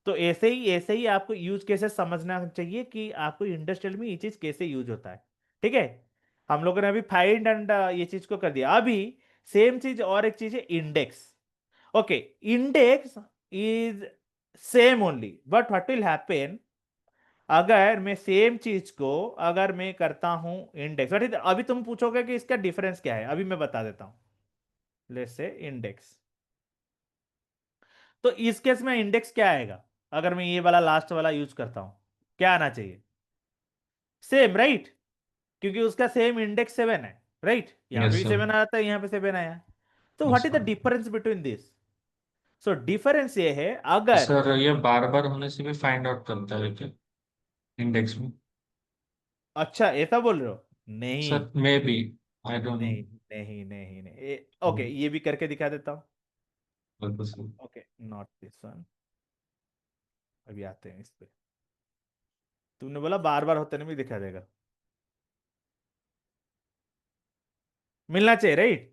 S1: तो ऐसे ही आपको यूज केसेस समझना चाहिए कि आपको इंडस्ट्रियल में ये चीज कैसे यूज होता है। ठीक है, हम लोगों ने अभी फाइंड एंड ये चीज को कर दिया। अभी सेम चीज और एक चीज है index. Okay, index is same only, but what will happen अगर मैं सेम चीज को अगर मैं करता हूं इंडेक्स। अभी तुम पूछोगे कि इसका डिफरेंस क्या है, अभी मैं बता देता हूं। लेट्स से इंडेक्स, तो इस केस में इंडेक्स क्या आएगा अगर मैं ये वाला लास्ट वाला यूज करता हूं, क्या आना चाहिए, सेम राइट, क्योंकि उसका सेम इंडेक्स 7 है, राइट। यहां पे
S2: यस
S1: भी
S2: सर।
S1: 7 आता है, यहां पे 7 आया। तो what
S2: yes
S1: is the
S2: sir.
S1: Difference between this. So difference ये है, अगर
S2: सर ये बार बार होने से भी फाइंड आउट करता है क्या इंडेक्स में?
S1: अच्छा ऐसा बोल रहे हो, नहीं
S2: sir may be, I don't know.
S1: नहीं नहीं नहीं नहीं, ओके ये भी करके दिखा देता हूं।
S2: बिल्कुल sir.
S1: Okay, not this one, अभी आते हैं इस पे। तुमने बोला बार बार होते नहीं भी दिखा देगा, मिलना चाहिए राइट।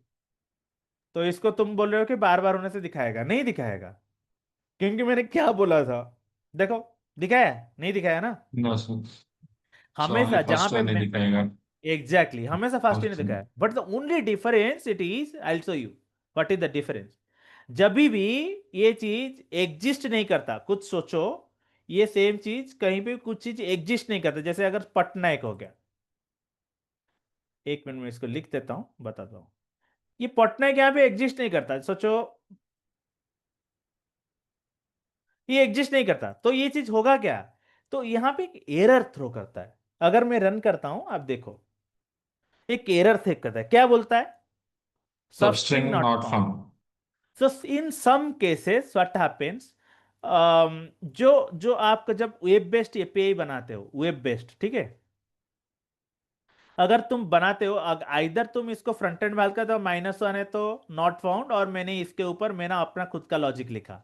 S1: तो इसको तुम बोल रहे हो कि बार बार होने से दिखाएगा, नहीं दिखाएगा, क्योंकि मैंने क्या बोला था, देखो दिखाया नहीं दिखाया ना।
S2: नो सर, सो ओनली
S1: हमेशा जहां
S2: फर्स्ट
S1: पे
S2: वन ही
S1: मैं,
S2: दिखाएगा।
S1: एग्जैक्टली हमेशा फास्ट ही नहीं
S2: ओके।
S1: दिखाया, but the only difference it is, I will show you what is the difference. जब भी ये चीज एग्जिस्ट नहीं करता, कुछ सोचो, ये सेम चीज कहीं पे कुछ चीज एग्जिस्ट नहीं करता, जैसे अगर पटनायक हो गया, एक मिनट में इसको लिख देता हूं बताता हूं। ये पटनायक यहाँ पे एग्जिस्ट नहीं करता, सोचो ये एग्जिस्ट नहीं करता, तो ये चीज होगा क्या, तो यहां पे एक एरर थ्रो करता है। अगर मैं रन करता हूं, आप देखो एक एरर थ्रो करता है, क्या बोलता है, substring
S2: substring
S1: not
S2: not
S1: found.
S2: Found.
S1: So in some cases what happens, जो जो आपका जब वेब बेस्ड एपीआई बनाते हो, वेब बेस्ड, ठीक है, अगर तुम बनाते हो आइदर तुम इसको फ्रंट एंड वाल का तो -1 है तो नॉट फाउंड, और मैंने इसके ऊपर मैंने अपना खुद का लॉजिक लिखा।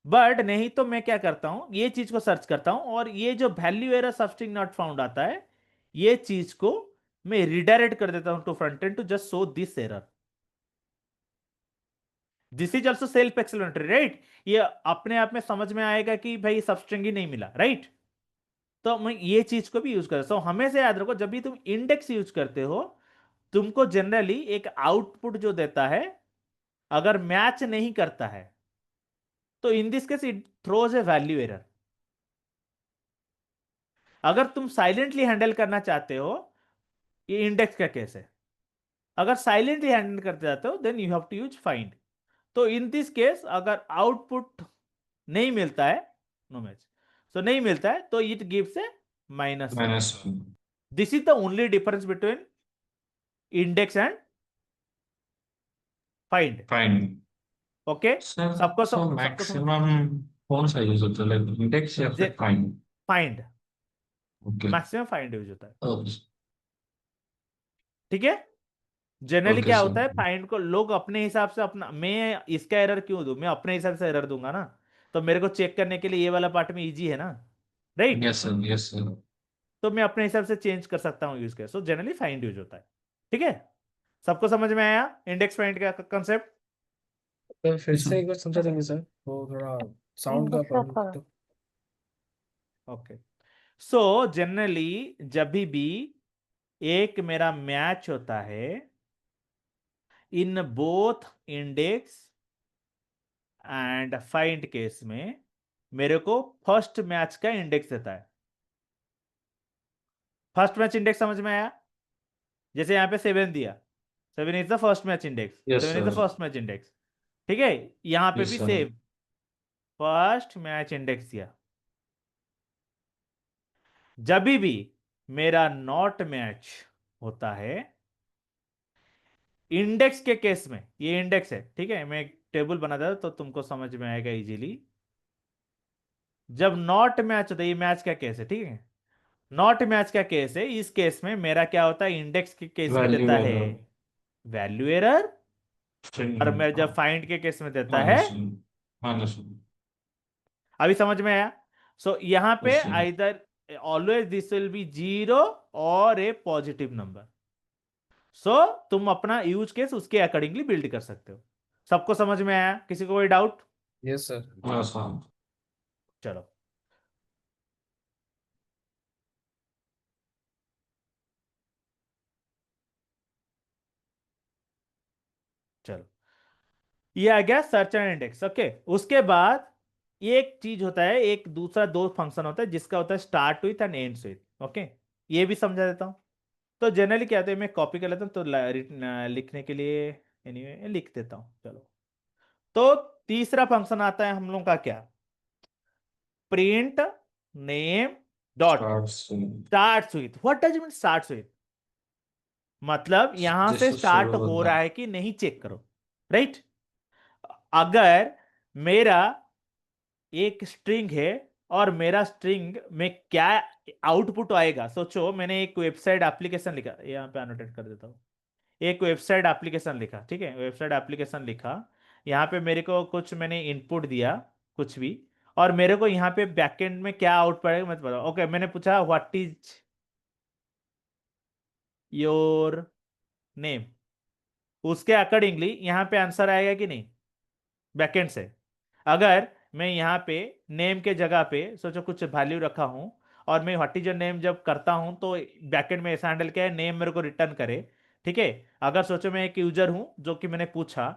S1: बट नहीं तो मैं क्या करता हूं, ये चीज को सर्च करता हूं और ये जो value error substring not found आता है, ये चीज को मैं रिडायरेक्ट कर देता हूं to front end to just show this error. This is also self explanatory right, ये अपने आप में समझ में आएगा कि भाई सबस्ट्रिंग ही नहीं मिला, राइट। तो मैं ये चीज को भी यूज करता हूं। हमेशा याद रखो जब भी तुम इंडेक्स यूज करते हो, तुमको जनरली एक आउटपुट जो देता है, अगर मैच नहीं करता है तो in this case it throws A value error. अगर तुम साइलेंटली हैंडल करना चाहते हो, ये इंडेक्स का केस है, अगर साइलेंटली हैंडल करते जाते हो then you have to use find. तो इन दिस केस अगर आउटपुट नहीं मिलता है, नो मैच, सो नहीं मिलता है तो it gives A -1।
S2: -1।
S1: This is the only difference between index and find.
S2: Find.
S1: Okay,
S2: sir
S1: सबको
S2: सो
S1: सबको समझ,
S2: मैक्सिमम कौन सा यूज होता है, लाइक इंडेक्स या फिर find?
S1: Find,
S2: okay.
S1: Maximum find use होता है,
S2: ओके।
S1: ठीक है। जनरली
S2: ओके
S1: क्या
S2: सर।
S1: होता है, फाइंड को लोग अपने हिसाब से अपना, मैं इसका एरर क्यों दूं, मैं अपने हिसाब से एरर दूंगा ना, तो मेरे को चेक करने के लिए ये वाला पार्ट में इजी है ना, right.
S2: Yes sir, yes sir.
S1: तो मैं अपने हिसाब से चेंज कर सकता हूँ use case, so generally find use होता है। ठीक है, सबको समझ में आया इंडेक्स फाइंड का कंसेप्ट?
S7: तो फिर
S3: जी
S7: से
S3: सर।
S7: एक बार समझा देंगे सर, वो थोड़ा साउंड का
S5: इंडेक्स
S7: प्रॉब्लम
S5: ऑफ
S7: तो।
S1: ओके, सो जनरली जब भी एक मेरा मैच होता है in both index and find case में, मेरे को फर्स्ट मैच का इंडेक्स देता है। फर्स्ट मैच इंडेक्स समझ में आया? जैसे यहां पे 7 दिया, 7 is the first match index,
S2: yes
S1: 7 is the
S2: sir,
S1: first match index. ठीक है, यहां पे
S2: यस
S1: भी
S2: sir.
S1: Same first match index दिया। जब भी मेरा नॉट मैच होता है इंडेक्स के केस में, ये इंडेक्स है, ठीक है, मैं एक टेबल बना देता तो तुमको समझ में आएगा इजीली। जब नॉट मैच होता है, ये मैच का केस है, ठीक है, नॉट मैच का केस है, इस केस में मेरा क्या होता है, इंडेक्स के केस में
S2: वैल्यू
S1: देता है
S2: एरर,
S1: वैल्यू एरर, और
S2: स्ट्रिंग।
S1: मेरा जब फाइंड के केस में देता है,
S2: माइनस वन, माइनस वन।
S1: अभी समझ में आया? सो यहां पे
S2: yes sir.
S1: Either always this will be zero और ए पॉजिटिव नंबर। सो तुम अपना यूज केस उसके अकॉर्डिंगली बिल्ड कर सकते हो। सबको समझ में आया? किसी को कोई doubt?
S7: Yes sir.
S2: Yes sir.
S1: चलो, चलो, ये आ गया सर्च एंड इंडेक्स। ओके, उसके बाद एक चीज होता है, एक दूसरा दो फंक्शन होता है जिसका होता है start with and ends with. Okay, ये भी समझा देता हूं। तो जनरली क्या होता है, मैं कॉपी कर लेता हूं तो लिखने के लिए एनीवे लिख देता हूं। चलो, तो तीसरा फंक्शन आता है हम लोग का क्या, प्रिंट नेम डॉट
S2: स्टार्ट से
S1: start with. What does mean start with? मतलब यहां से
S2: जिससे
S1: स्टार्ट
S2: शुरू
S1: हो
S2: होता
S1: रहा
S2: है।
S1: है कि नहीं चेक करो। राइट, अगर मेरा एक स्ट्रिंग है और मेरा स्ट्रिंग में क्या आउटपुट आएगा, सोचो मैंने एक वेबसाइट एप्लीकेशन लिखा, यहाँ पे अनोटेट कर देता हूँ, एक वेबसाइट एप्लीकेशन लिखा, ठीक है, वेबसाइट एप्लीकेशन लिखा, यहाँ पे मेरे को कुछ मैंने इनपुट दिया कुछ भी, और मेरे को यहाँ पे बैकएंड में क्या आउटपुट आएगा मत बताओ। ओके, मैंने पूछा व्हाट इज योर नेम, उसके अकॉर्डिंगली यहाँ पे आंसर आएगा कि नहीं बैकएंड से? अगर मैं यहाँ पे नेम के जगह पे सोचो कुछ वैल्यू रखा हूँ, और मैं व्हाट इज योर नेम जब करता हूँ तो बैकएंड में ऐसा हैंडल किया है नेम मेरे को रिटर्न करे। ठीक है, अगर सोचो मैं एक यूजर हूँ जो कि मैंने पूछा,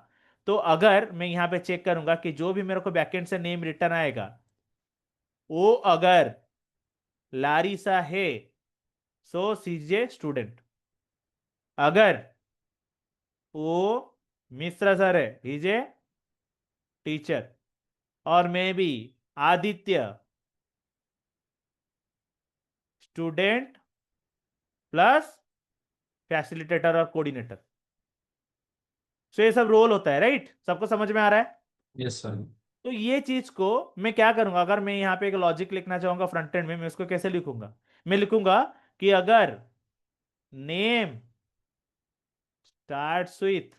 S1: तो अगर मैं यहाँ पे चेक करूंगा कि जो भी मेरे को बैकएंड से नेम रिटर्न आएगा वो अगर लारिसा है, सो सीजे स्टूडेंट, अगर वो मिश्रा सर है, हीजे टीचर, और मैं भी आदित्य स्टूडेंट प्लस फैसिलिटेटर और कोऑर्डिनेटर। सो ये सब रोल होता है। राइट, सबको समझ में आ रहा है?
S2: Yes sir.
S1: तो ये चीज को मैं क्या करूंगा, अगर मैं यहाँ पे एक लॉजिक लिखना चाहूंगा फ्रंट एंड में, मैं उसको कैसे लिखूंगा, मैं लिखूंगा कि अगर नेम स्टार्ट्स विथ,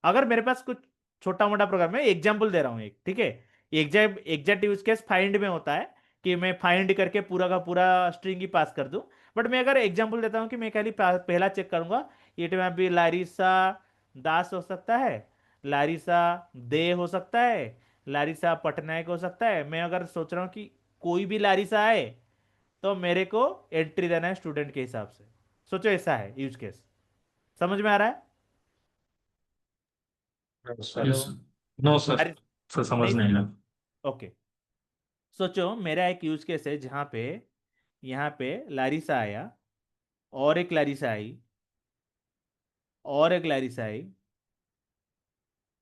S1: अगर मेरे पास कुछ छोटा मोटा प्रोग्राम है, एग्जाम्पल दे रहा हूं एक, ठीक है, एग्जैक्ट यूज केस फाइंड में होता है कि मैं फाइंड करके पूरा का पूरा स्ट्रिंग ही पास कर दूं। बट मैं अगर एग्जाम्पल देता हूं कि मैं खाली पहला चेक करूंगा, इट में भी लारिसा दास हो सकता है, लारिसा दे हो सकता है, लारिसा पटनायक हो सकता है, मैं अगर सोच रहा हूं कि कोई भी लारिसा आए तो मेरे को एंट्री देना है स्टूडेंट के हिसाब से। सोचो ऐसा है यूज केस, समझ में आ रहा है?
S2: Sir.
S1: Hello,
S3: yes sir.
S2: No sir,
S1: Laris
S2: फिर समझ
S1: नहीं,
S2: नहीं आया।
S1: ओके, सोचो मेरा एक यूज केस है जहां पे यहाँ पे लारिसा आया, और एक लारिसा आई, और एक लारिसा आई,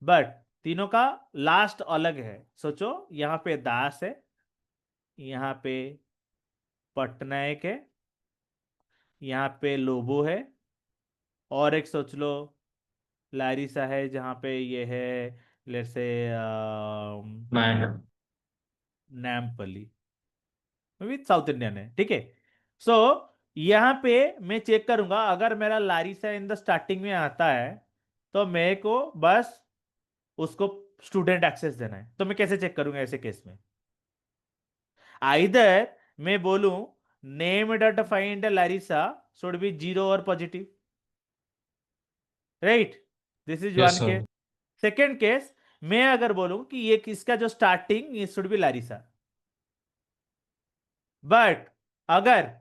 S1: बट तीनों का लास्ट अलग है। सोचो यहाँ पे दास है, यहाँ पे पटनायक है, यहाँ पे लोबो है, और एक सोच लो लारिसा है जहाँ पे ये है, लेट्स से
S2: मैं
S1: नैमपल्ली, विथ साउथ इंडियन है, ठीक है। सो यहाँ पे मैं चेक करूंगा, अगर मेरा लारिसा इन द स्टार्टिंग में आता है तो मेरे को बस उसको स्टूडेंट एक्सेस देना है। तो मैं कैसे चेक करूंगा ऐसे केस में? आइदर मैं बोलूं name dot find Larissa should be 0 और positive, right? This is
S2: yes
S1: one
S2: sir.
S1: Case. Second case, मैं अगर बोलूं कि ये किसका जो स्टार्टिंग ये शुड बी लारिसा, बट अगर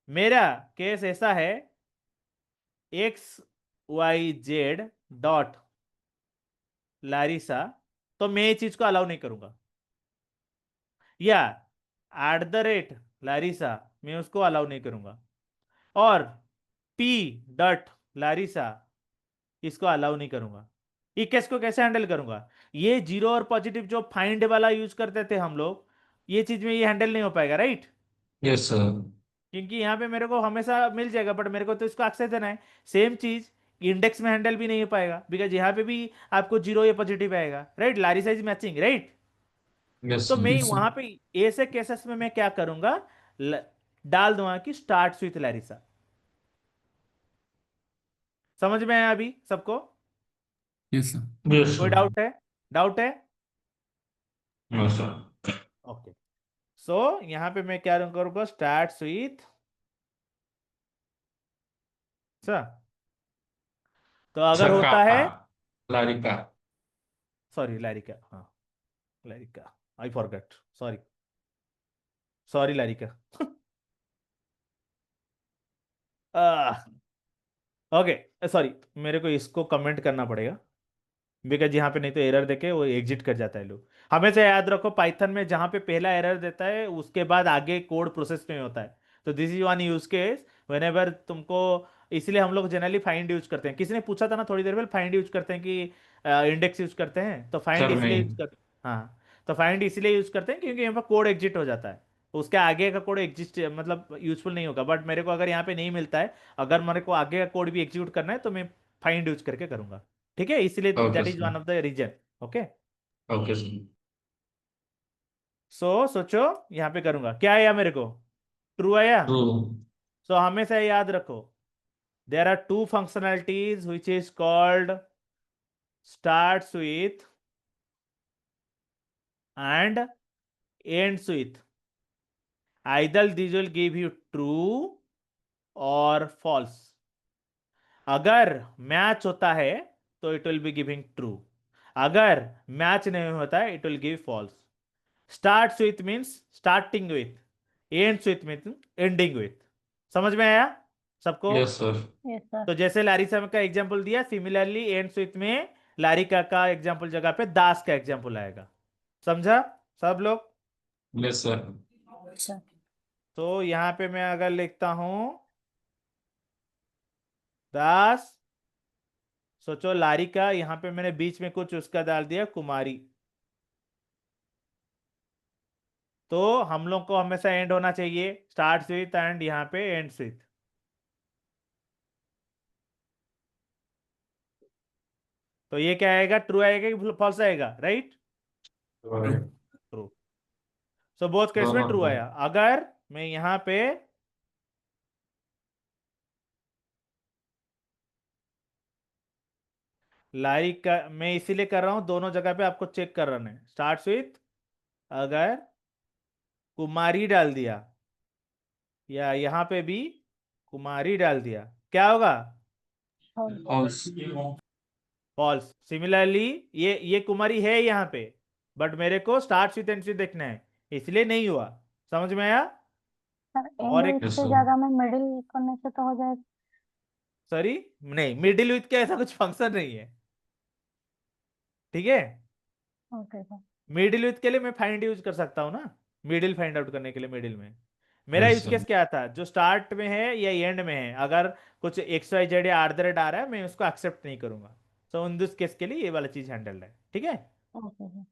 S1: मेरा केस ऐसा है X Y Z dot Larissa, तो मैं ये चीज को अलाउ नहीं करूंगा, या एट द रेट लारिसा मैं उसको अलाउ नहीं करूंगा, और पी डॉट लारिसा इसको अलाउ नहीं करूंगा। ये केस को कैसे हैंडल करूंगा? ये 0 और पॉजिटिव जो फाइंड वाला यूज करते थे हम लोग, ये चीज में ये हैंडल नहीं हो पाएगा, राइट?
S2: Yes sir.
S1: क्योंकि यहाँ पे मेरे को हमेशा मिल जाएगा, बट मेरे को तो इसको एक्सेस देना है। सेम चीज इंडेक्स में हैंडल भी नहीं हो पाएगा, बिकॉज यहाँ पे भी आपको 0 या पॉजिटिव आएगा, right? Larissa is matching, right?
S2: Yes
S1: तो
S2: सर।
S1: मैं
S3: Yes, sir.
S1: वहां पे ऐसे केसेस में मैं क्या करूंगा, ल, डाल दूंगा कि स्टार्ट विथ लारिसा। समझ में आया अभी सबको?
S3: Yes, sir.
S2: यस
S1: कोई
S2: सर।
S1: डाउट है? डाउट है?
S2: No sir.
S1: ओके। सो यहां पे मैं क्या करूंगा, स्टार्ट विथ सर। तो अगर
S2: सर
S1: होता है,
S2: लारिका।
S1: सॉरी लारिका, हाँ Larika, I forget, sorry sorry Larika. Okay sorry, मेरे को इसको कमेंट करना पड़ेगा, बिकॉज यहाँ पे नहीं तो एरर देके वो एग्जिट कर जाता है लोग। हमेशा याद रखो पाइथन में जहाँ पे पहला एरर देता है उसके बाद आगे कोड प्रोसेस में होता है। तो this is one use case whenever तुमको, इसलिए हम लोग जनरली फाइंड यूज करते हैं। किसी ने पूछा था ना थोड़ी देर पहले, फाइंड यूज करते हैं कि इंडेक्स यूज करते हैं? तो फाइंड
S2: सर
S1: इसलिए
S2: नहीं।
S1: यूज करते हैं, हाँ, तो फाइंड इसलिए यूज करते हैं क्योंकि यहाँ पर कोड एग्जिट हो जाता है, उसके आगे का कोड एग्जिस्ट मतलब यूजफुल नहीं होगा। बट मेरे को अगर यहाँ पे नहीं मिलता है, अगर मेरे को आगे का कोड भी एग्जीक्यूट करना है, तो मैं फाइंड यूज करके करूंगा, ठीक है? इसलिए
S2: okay
S1: that is
S2: sir.
S1: One of the reason. Okay,
S2: okay sir.
S1: So सोचो यहाँ पे करूंगा क्या आया मेरे को, ट्रू आया?
S2: ट्रू।
S1: सो हमेशा याद रखो, there are two functionalities which is called starts with and ends with. Either this will give you true और फॉल्स। अगर मैच होता है तो it will be giving true, अगर मैच नहीं होता है it will give false. Starts with means starting with, ends with means ending with. समझ में आया सबको?
S2: Yes sir.
S5: Yes sir.
S1: तो जैसे लारिसा का एग्जांपल दिया, सिमिलरली एंड्स विथ में लारिका का एग्जांपल जगह पे दास का एग्जांपल आएगा। समझा सब लोग?
S2: Yes sir.
S5: अच्छा।
S1: तो यहां पे मैं अगर लिखता हूं दास, सोचो लारिका, यहां पे मैंने बीच में कुछ उसका डाल दिया कुमारी, तो हम लोग को हमेशा एंड होना चाहिए, स्टार्ट विथ एंड यहाँ पे एंड विथ। तो ये क्या आएगा, ट्रू आएगा कि फॉल्स आएगा, right? True. So both case में
S2: दोनों
S1: ट्रू
S2: true।
S1: आया। अगर मैं यहाँ पे लाइक का, मैं इसीलिए कर रहा हूं दोनों जगह पे आपको चेक कर रहा है, स्टार्ट विथ अगर कुमारी डाल दिया या यहाँ पे भी कुमारी डाल दिया, क्या होगा?
S3: False.
S1: फॉल्स। सिमिलरली ये कुमारी है यहाँ पे, बट मेरे को स्टार्ट विथ एंड विथ देखना है, इसलिए नहीं हुआ। समझ में आया?
S5: सर
S1: और
S5: एंड
S1: एक,
S5: विथ
S2: Yes,
S5: से
S2: sir।
S5: ज्यादा में मिडिल करने से तो हो जाएगा।
S1: सॉरी, नहीं, मिडिल विथ का ऐसा कुछ फंक्शन नहीं है, ठीक है?
S5: Okay sir.
S1: मिडिल विथ के लिए मैं फाइंड यूज कर सकता हूँ ना, मिडिल फाइंड आउट करने के लिए मिडिल में। मेरा
S2: Yes,
S1: यूज
S2: sir।
S1: केस क्या था, जो स्टार्ट में है या एंड में है, अगर कुछ एक्स वाई जेड या @ आ रहा है, मैं उसको एक्सेप्ट नहीं करूंगा। सो उन दिस केस के लिए ये वाला चीज हैंडल है, ठीक है?
S5: Okay sir.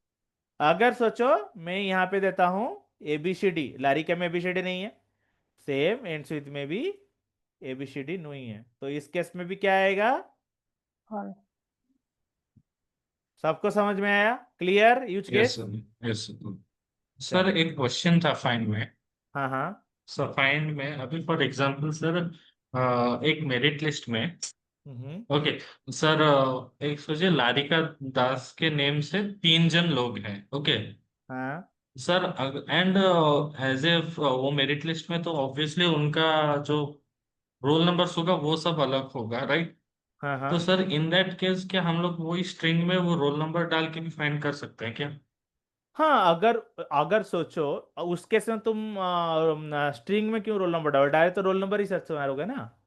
S1: अगर सोचो मैं यहाँ पे देता हूँ ABCD, लारिका में ABCD नहीं है, सेम एंड विथ में भी ABCD नहीं है, तो इस केस में भी क्या आएगा?
S5: फॉल्स।
S1: सबको समझ में आया? Clear use
S2: yes
S1: case?
S2: Sir. Yes sir. Sir एक क्वेश्चन था फाइंड में।
S1: हाँ हाँ।
S2: सर फाइंड में अभी फॉर एग्जांपल सर, एक मेरिट लिस्ट में,
S1: हम्म।
S2: ओके सर, एक सोचिए लारिका दास के नेम से 3 जन लोग हैं, ओके।
S1: हाँ
S2: सर एंड एज ए वो मेरिट लिस्ट में तो ऑब्वियसली उनका जो रोल नंबर होगा वो सब अलग होगा, राइट?
S1: हाँ हाँ
S2: तो सर इन दैट केस क्या हम लोग वही स्ट्रिंग में वो रोल नंबर डाल के भी फाइंड कर सकते हैं क्या?
S1: हाँ, अगर अगर सोचो उस केस में तुम स्ट्रिंग में क्यों रोल नंबर डालो, डायरेक्ट तो रोल नंबर ही सर्च मारोगे ना।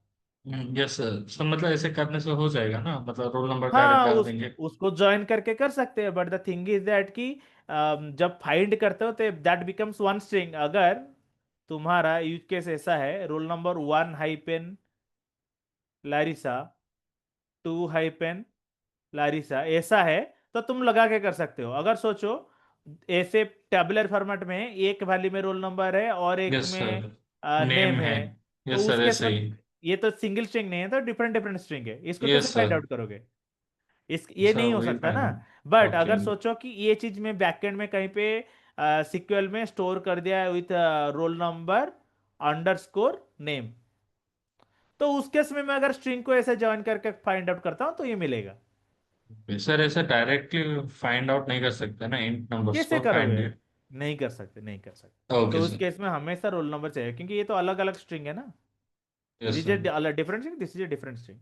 S2: यस सर, सर मतलब ऐसे करने से हो जाएगा ना, मतलब रोल नंबर डायरेक्ट
S1: हाँ,
S2: डाल
S1: उस
S2: देंगे।
S1: उसको ज्वाइन करके कर सकते हैं, but the thing is that कि जब फाइंड करते हो तो दैट बिकम्स वन स्ट्रिंग। अगर तुम्हारा यूज केस ऐसा है, रोल नंबर 1 लारिसा 2 लारिसा ऐसा है, तो तुम लगा के कर सकते हो। अगर सोचो ऐसे टेबुलर फॉर्मेट में एक वैल्यू में रोल नंबर है और एक
S2: यस
S1: में
S2: सर,
S1: नेम
S2: नेम
S1: है,
S2: है।
S1: तो
S2: यस
S1: उस
S2: सर,
S1: केस
S2: ऐसे
S1: में
S2: ही।
S1: ये तो सिंगल स्ट्रिंग नहीं है, तो डिफरेंट डिफरेंट स्ट्रिंग है, इसको कैसे
S2: यस
S1: फाइंड
S2: सर।
S1: आउट करोगे? इस ये
S2: सर
S1: नहीं हो
S2: वही
S1: सकता ना।
S2: फाइंड।
S1: But
S2: okay.
S1: अगर सोचो कि ये चीज में बैकएंड में कहीं पे सिक्वल में स्टोर कर दिया है with roll number underscore name, तो उस केस में मैं अगर स्ट्रिंग को ऐसे ज्वाइन करके फाइंड आउट करता हूं तो ये मिलेगा।
S2: सर ऐसे डायरेक्टली फाइंड आउट नहीं कर सकते ना इंट नंबर्स
S1: कैसे
S2: को
S1: करोगे?
S2: फाइंड?
S1: नहीं कर सकते, नहीं कर सकते।
S2: ओके
S1: तो उस
S2: सर।
S1: केस में हमेशा रोल नंबर चाहिए, क्योंकि ये तो अलग अलग स्ट्रिंग है ना।
S2: Yes
S1: this
S2: sir.
S1: इज अलग different string, this is a different string.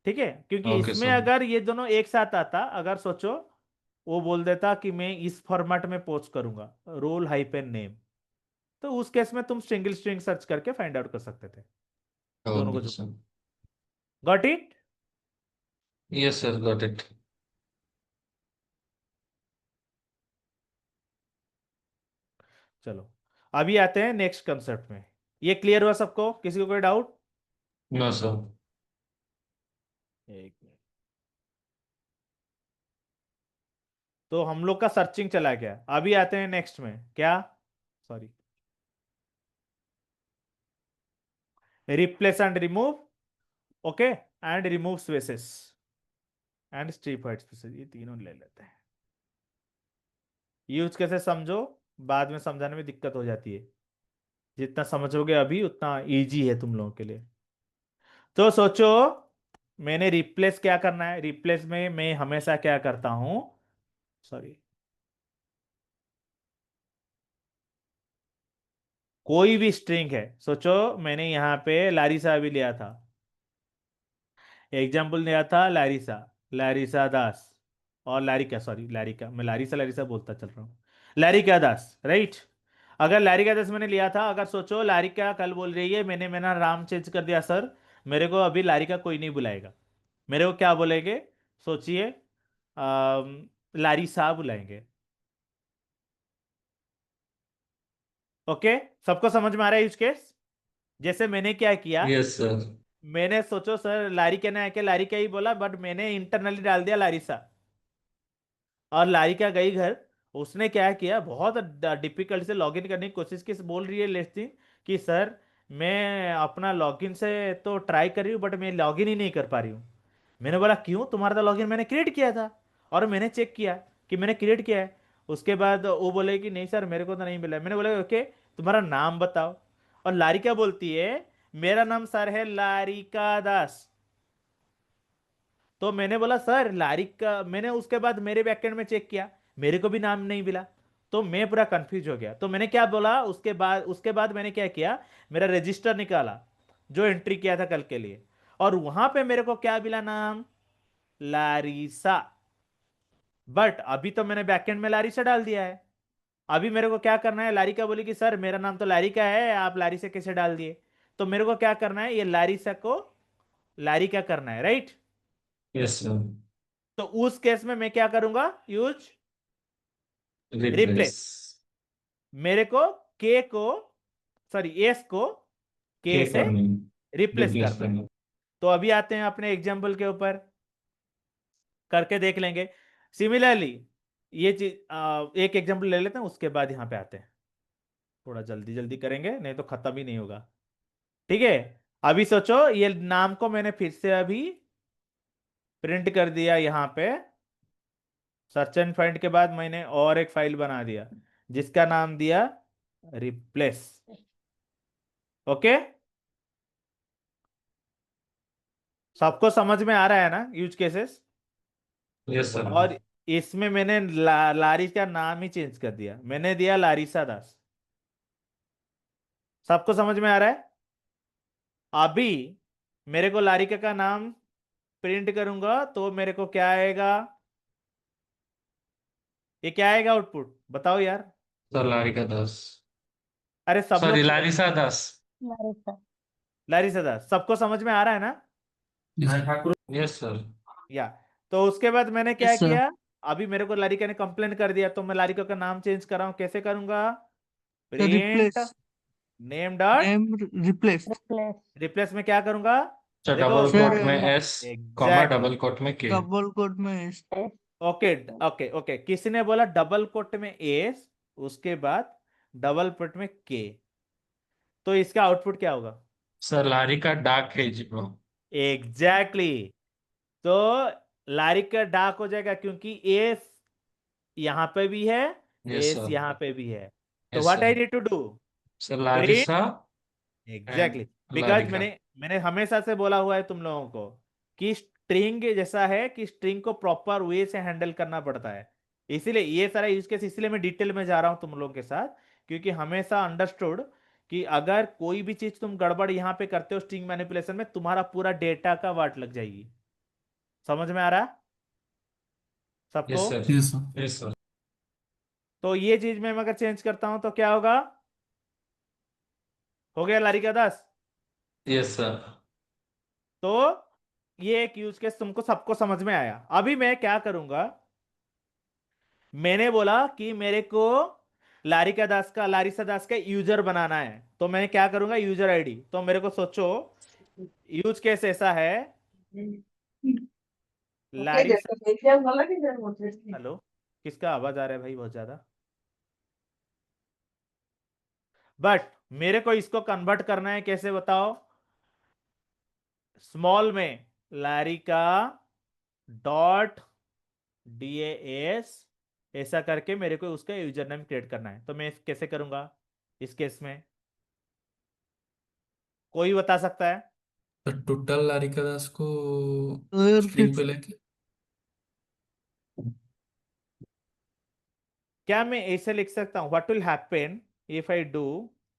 S1: ठीक है, क्योंकि
S2: ओके
S1: इसमें
S2: सर।
S1: अगर ये दोनों एक साथ आता, अगर सोचो वो बोल देता कि मैं इस फॉर्मेट में पोस्ट करूंगा रोल हाइपन नेम, तो उस केस में तुम सिंगल स्ट्रिंग सर्च करके फाइंड आउट कर सकते थे दोनों को
S2: ओके
S1: जो।
S2: Sir.
S1: Got it?
S2: Yes sir, got it.
S1: चलो, अभी आते हैं नेक्स्ट कंसेप्ट में। ये क्लियर हुआ सबको? किसी को कोई डाउट?
S2: No sir.
S1: एक मिनट। तो हम लोग का सर्चिंग चला गया, अभी आते हैं नेक्स्ट में। क्या? Sorry, replace and remove. Okay, and remove spaces and strip white spaces, ये तीनों ले लेते हैं। यूज कैसे समझो, बाद में समझाने में दिक्कत हो जाती है। जितना समझोगे अभी उतना इजी है तुम लोगों के लिए। तो सोचो, मैंने रिप्लेस क्या करना है, रिप्लेस में मैं हमेशा क्या करता हूं, सॉरी, कोई भी स्ट्रिंग है। सोचो मैंने यहां पे लारिसा भी लिया था, एग्जाम्पल लिया था लारिसा, लारिसा दास और लारिका, सॉरी लारिका, मैं लारिसा लारिसा बोलता चल रहा हूँ, लारिका दास, राइट। अगर लारिका दास मैंने लिया था, अगर सोचो लारिका कल बोल रही है मैंने मेरा नाम चेंज कर दिया सर, मेरे को अभी लारिका कोई नहीं बुलाएगा, मेरे को क्या बोलेंगे? सोचिए, लारिसा बुलाएंगे। ओके, सबको समझ में आ रहा है यूज केस? जैसे मैंने क्या किया,
S2: यस सर।
S1: मैंने सोचो सर लारिका ने आके लारिका ही बोला, बट मैंने इंटरनली डाल दिया लारिसा, और लारिका गई घर। उसने क्या किया, बहुत डिफिकल्ट से लॉगिन करने की कोशिश की, बोल रही है लेस्टी कि सर मैं अपना लॉगिन से तो ट्राई कर रही हूँ बट मैं लॉगिन ही नहीं कर पा रही हूँ। मैंने बोला क्यों, तुम्हारा तो लॉगिन मैंने क्रिएट किया था और मैंने चेक किया कि मैंने क्रिएट किया है। उसके बाद वो बोले कि नहीं सर मेरे को तो नहीं मिला। मैंने बोला ओके, तुम्हारा नाम बताओ। और लारिका बोलती है मेरा नाम सर है लारिका दास। तो मैंने बोला सर लारिका, मैंने उसके बाद मेरे बैकएंड में चेक किया, मेरे को भी नाम नहीं मिला। तो मैं पूरा कंफ्यूज हो गया, तो मैंने क्या बोला, उसके बाद मैंने क्या किया, मेरा रजिस्टर निकाला जो एंट्री किया था कल के लिए, और वहां पे मेरे को क्या मिला, नाम लारिसा। बट अभी तो मैंने बैकएंड में लारिसा डाल दिया है। अभी मेरे को क्या करना है, लारिका बोली कि सर मेरा नाम तो लारिका है, आप लारिसा कैसे डाल दिए? तो मेरे को क्या करना है, ये लारिसा को लारिका करना है, राइट।
S2: Yes sir.
S1: तो उस केस में मैं क्या करूंगा, यूज
S2: रिप्लेस।
S1: रिप्लेस। मेरे को के को, सॉरी एस को के
S2: के
S1: से
S2: करनी।
S1: रिप्लेस
S2: रिप्लेस
S1: करना है।
S2: करनी।
S1: तो अभी आते हैं अपने एग्जाम्पल के ऊपर, करके देख लेंगे। सिमिलरली ये चीज एक एग्जाम्पल ले लेते हैं, उसके बाद यहां पे आते हैं। थोड़ा जल्दी जल्दी करेंगे नहीं तो खत्म ही नहीं होगा। ठीक है, अभी सोचो ये नाम को मैंने फिर से अभी प्रिंट कर दिया यहां पे, सर्च एंड फाइंड के बाद मैंने और एक फाइल बना दिया जिसका नाम दिया रिप्लेस। ओके, सबको समझ में आ रहा है ना यूज केसेस?
S2: Yes sir.
S1: और इसमें मैंने लारी का नाम ही चेंज कर दिया, मैंने दिया लारिसा दास। सबको समझ में आ रहा है? अभी मेरे को लारिका का नाम प्रिंट करूंगा तो मेरे को क्या आएगा? ये क्या आएगा आउटपुट, बताओ यार।
S2: सर लारिका दास,
S1: अरे सब
S2: सॉरी
S1: लोग
S2: लारिसा दास।
S5: लारिसा।
S1: लारिसा दास, सबको समझ में आ रहा है ना?
S2: Yes sir.
S1: या तो उसके बाद मैंने क्या
S4: यस सर।
S1: किया, अभी मेरे को लारिका ने कंप्लेन कर दिया तो मैं लारिका का नाम चेंज कर रहा हूं। कैसे करूंगा? Print
S4: replace,
S1: name dot
S4: name replace.
S5: Replace.
S1: Replace में क्या करूंगा?
S2: सर
S1: देखो
S2: डबल
S4: सर
S2: कोट में S, comma
S1: exactly.
S2: Double quote में के।
S4: डबल कोड में
S1: ओके ओके ओके, किसी ने बोला डबल कोट में एस, उसके बाद डबल कोट में के, तो इसका आउटपुट क्या होगा?
S2: सर लारिका डाक है जी ब्रो।
S1: Exactly exactly. तो लारिका डार्क हो जाएगा क्योंकि एस यहां पे भी है,
S2: यस
S1: एस
S2: सर।
S1: यहां पे भी है। तो
S2: yes
S1: what I
S2: sir.
S1: Need to do?
S2: Sir
S1: print
S2: Larisa
S1: exactly,
S2: and
S1: because
S2: Larika.
S1: मैंने हमेशा से बोला हुआ है तुम लोगों को कि स्ट्रिंग जैसा है कि स्ट्रिंग को प्रॉपर वे से हैंडल करना पड़ता है। इसीलिए ये सारा यूज केस, इसलिए मैं डिटेल में जा रहा हूं तुम लोगों के साथ, क्योंकि हमेशा अंडरस्टूड कि अगर कोई भी चीज तुम गड़बड़ यहां पे करते हो स्ट्रिंग मैनिपुलेशन में, तुम्हारा पूरा डेटा का वाट लग जाएगी। समझ में आ रहा है सबको?
S2: Yes sir.
S3: Yes sir.
S2: Yes sir.
S1: तो ये चीज मैं अगर चेंज करता हूं तो क्या होगा? हो गया लारिका दास?
S2: Yes sir.
S1: तो ये एक यूज केस तुमको सबको समझ में आया। अभी मैं क्या करूंगा, मैंने बोला कि मेरे को लारिसा दास का यूजर बनाना है, तो मैं क्या करूंगा? User ID. तो मेरे को सोचो यूज केस ऐसा है, लारिसा। हेलो, किसका आवाज आ रहा है भाई बहुत ज्यादा? बट मेरे को इसको कन्वर्ट करना है, कैसे बताओ? स्मॉल में लारिका डॉट DAS ऐसा करके मेरे को उसका यूजर नेम क्रिएट करना है। तो मैं कैसे करूंगा इस केस में? कोई बता सकता है?
S3: सर टोटल लारिका दास को
S4: लोअर
S3: स्ट्रिंग
S4: केस।
S3: पे लेके।
S1: क्या मैं ऐसे लिख सकता हूं? What will happen if I do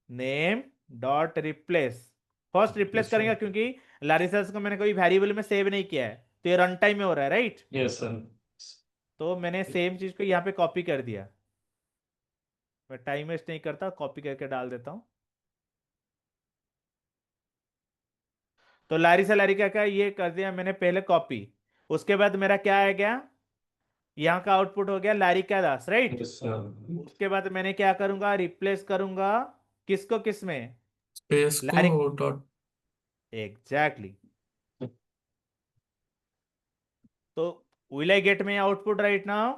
S1: name dot replace? First replace
S2: yes
S1: करेंगे
S2: सर।
S1: क्योंकि लारिसा को मैंने कोई वेरिएबल में सेव नहीं किया है, तो ये रन टाइम में हो रहा है, राइट?
S2: Yes sir.
S1: तो मैंने सेम चीज को यहाँ पे कॉपी कर दिया। मैं टाइम वेस्ट नहीं करता, कॉपी करके डाल देता हूं। तो लारिका का ये कर दिया मैंने पहले कॉपी। उसके बाद मेरा क्या आ गया? यहाँ का आउटपुट हो गया लारिका दास, राइट?
S2: Yes sir.
S1: उसके बाद मैंने क्या करूंगा? रिप्लेस करूंगा किसको किस में?
S3: स्पेस को
S1: लारिक
S3: डॉट।
S1: एग्जैक्टली। तो will I get my output right now?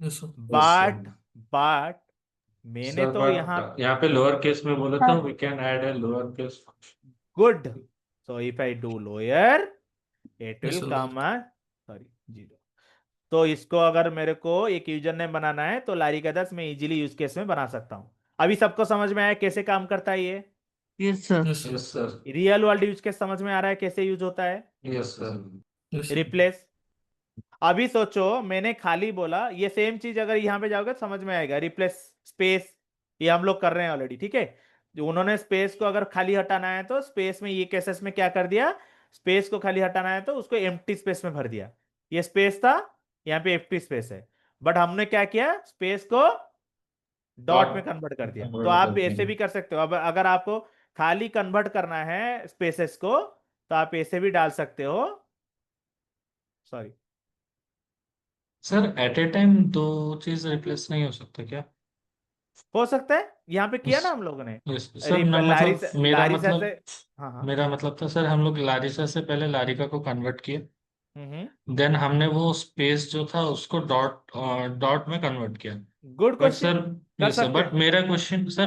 S3: Yes sir.
S2: Yes sir.
S1: बाट मैंने
S2: सर
S1: तो यहाँ
S2: बट यहाँ पे लोअर केस में बोला था,
S5: हाँ।
S2: We can add a lower case.
S1: Good. So if I do lower it
S3: yes
S1: will
S3: sir.
S1: Come, sorry, 0। तो इसको अगर मेरे को एक यूजर नेम बनाना है तो लारिका दास मैं इजीली यूज केस में बना सकता हूं। अभी सबको समझ में आया कैसे काम करता है ये?
S4: Yes sir.
S3: Yes sir.
S2: Yes sir.
S1: Real world use case समझ में आ रहा है कैसे यूज होता है?
S2: Yes sir.
S3: Yes sir.
S1: Replace. अभी सोचो मैंने खाली बोला, ये सेम चीज अगर यहां पे जाओगे तो समझ में आएगा। रिप्लेस स्पेस, ये हम लोग कर रहे हैं ऑलरेडी, ठीक है? जो उन्होंने स्पेस को अगर खाली हटाना है तो स्पेस में, ये केसेस में क्या कर दिया? स्पेस को खाली हटाना है तो उसको एम्प्टी स्पेस में भर दिया। ये स्पेस था, यहाँ पे एम्प्टी स्पेस है, बट हमने क्या किया? स्पेस को डॉट में
S2: डॉट
S1: कन्वर्ट कर दिया। तो
S2: कन्वर्ट
S1: आप
S2: करते
S1: ऐसे
S2: हैं।
S1: भी कर सकते हो। अब अगर आपको खाली कन्वर्ट करना है स्पेसेस को तो आप ऐसे भी डाल सकते हो। Sorry,
S2: sir at a time दो चीज रिप्लेस नहीं हो सकता क्या?
S1: हो सकता है, यहाँ पे किया ना हम लोगों ने।
S2: यस सर, ना मतलब
S1: लारिसा लारिसा से, हाँ हाँ।
S2: मेरा मतलब था सर, हम लोग लारिसा से पहले लारिका को कन्वर्ट किए,
S1: हम्म,
S2: देन हमने वो स्पेस जो था उसको डॉट डॉट में कन्वर्ट किया।
S1: Good
S2: but
S1: question.
S2: सर,
S1: कर
S2: यस सर,
S1: सकते हैं।